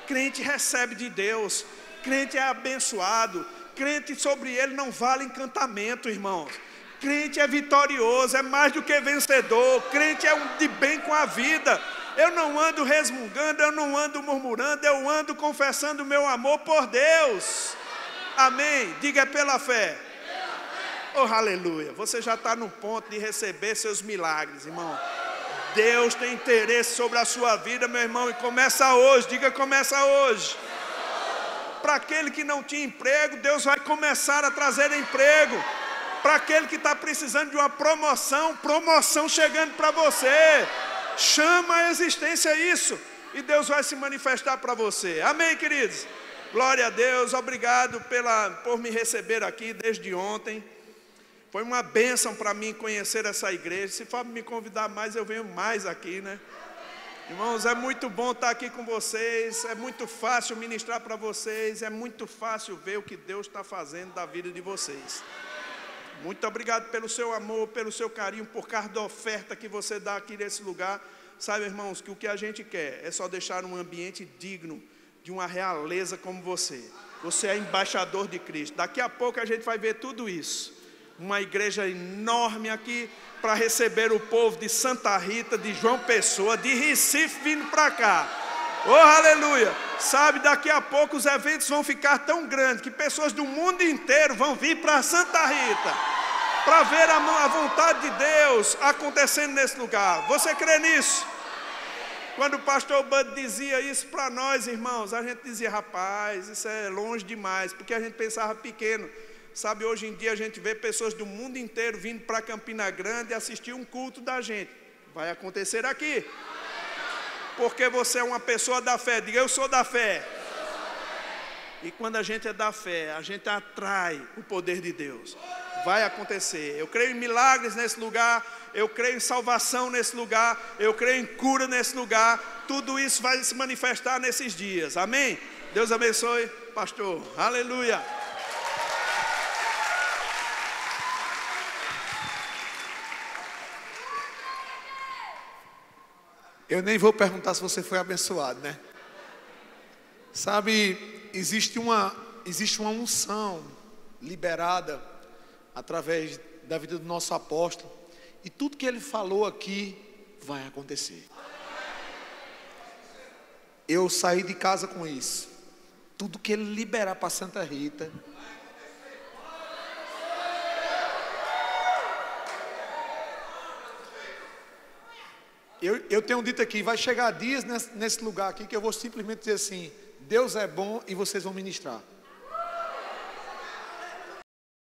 Crente recebe de Deus, crente é abençoado, crente sobre ele não vale encantamento, irmãos. Crente é vitorioso, é mais do que vencedor, crente é um de bem com a vida. Eu não ando resmungando, eu não ando murmurando, eu ando confessando o meu amor por Deus. Amém? Diga: é pela fé. Oh, aleluia. Você já está no ponto de receber seus milagres, irmão. Deus tem interesse sobre a sua vida, meu irmão, e começa hoje. Diga: começa hoje. Para aquele que não tinha emprego, Deus vai começar a trazer emprego. Para aquele que está precisando de uma promoção, promoção chegando para você. Chama a existência isso, e Deus vai se manifestar para você. Amém, queridos? Glória a Deus. Obrigado por me receber aqui desde ontem. Foi uma bênção para mim conhecer essa igreja. Se for me convidar mais, eu venho mais aqui, né? Irmãos, é muito bom estar aqui com vocês. É muito fácil ministrar para vocês. É muito fácil ver o que Deus está fazendo da vida de vocês. Muito obrigado pelo seu amor, pelo seu carinho, por causa da oferta que você dá aqui nesse lugar. Sabe, irmãos, que o que a gente quer é só deixar um ambiente digno de uma realeza como você. Você é embaixador de Cristo. Daqui a pouco a gente vai ver tudo isso. Uma igreja enorme aqui para receber o povo de Santa Rita, de João Pessoa, de Recife vindo para cá. Oh, aleluia! Sabe, daqui a pouco os eventos vão ficar tão grandes que pessoas do mundo inteiro vão vir para Santa Rita para ver a vontade de Deus acontecendo nesse lugar. Você crê nisso? Quando o pastor Bud dizia isso para nós, irmãos, a gente dizia, rapaz, isso é longe demais, porque a gente pensava pequeno. Sabe, hoje em dia a gente vê pessoas do mundo inteiro vindo para Campina Grande assistir um culto da gente. Vai acontecer aqui. Porque você é uma pessoa da fé. Diga, eu sou da fé. E quando a gente é da fé, a gente atrai o poder de Deus. Vai acontecer. Eu creio em milagres nesse lugar. Eu creio em salvação nesse lugar. Eu creio em cura nesse lugar. Tudo isso vai se manifestar nesses dias. Amém? Deus abençoe, pastor. Aleluia. Eu nem vou perguntar se você foi abençoado, né? Sabe, existe uma unção liberada através da vida do nosso apóstolo. E tudo que ele falou aqui vai acontecer. Eu saí de casa com isso. Tudo que ele liberar para Santa Rita. Eu tenho dito aqui, vai chegar dias nesse lugar aqui que eu vou simplesmente dizer assim, Deus é bom e vocês vão ministrar.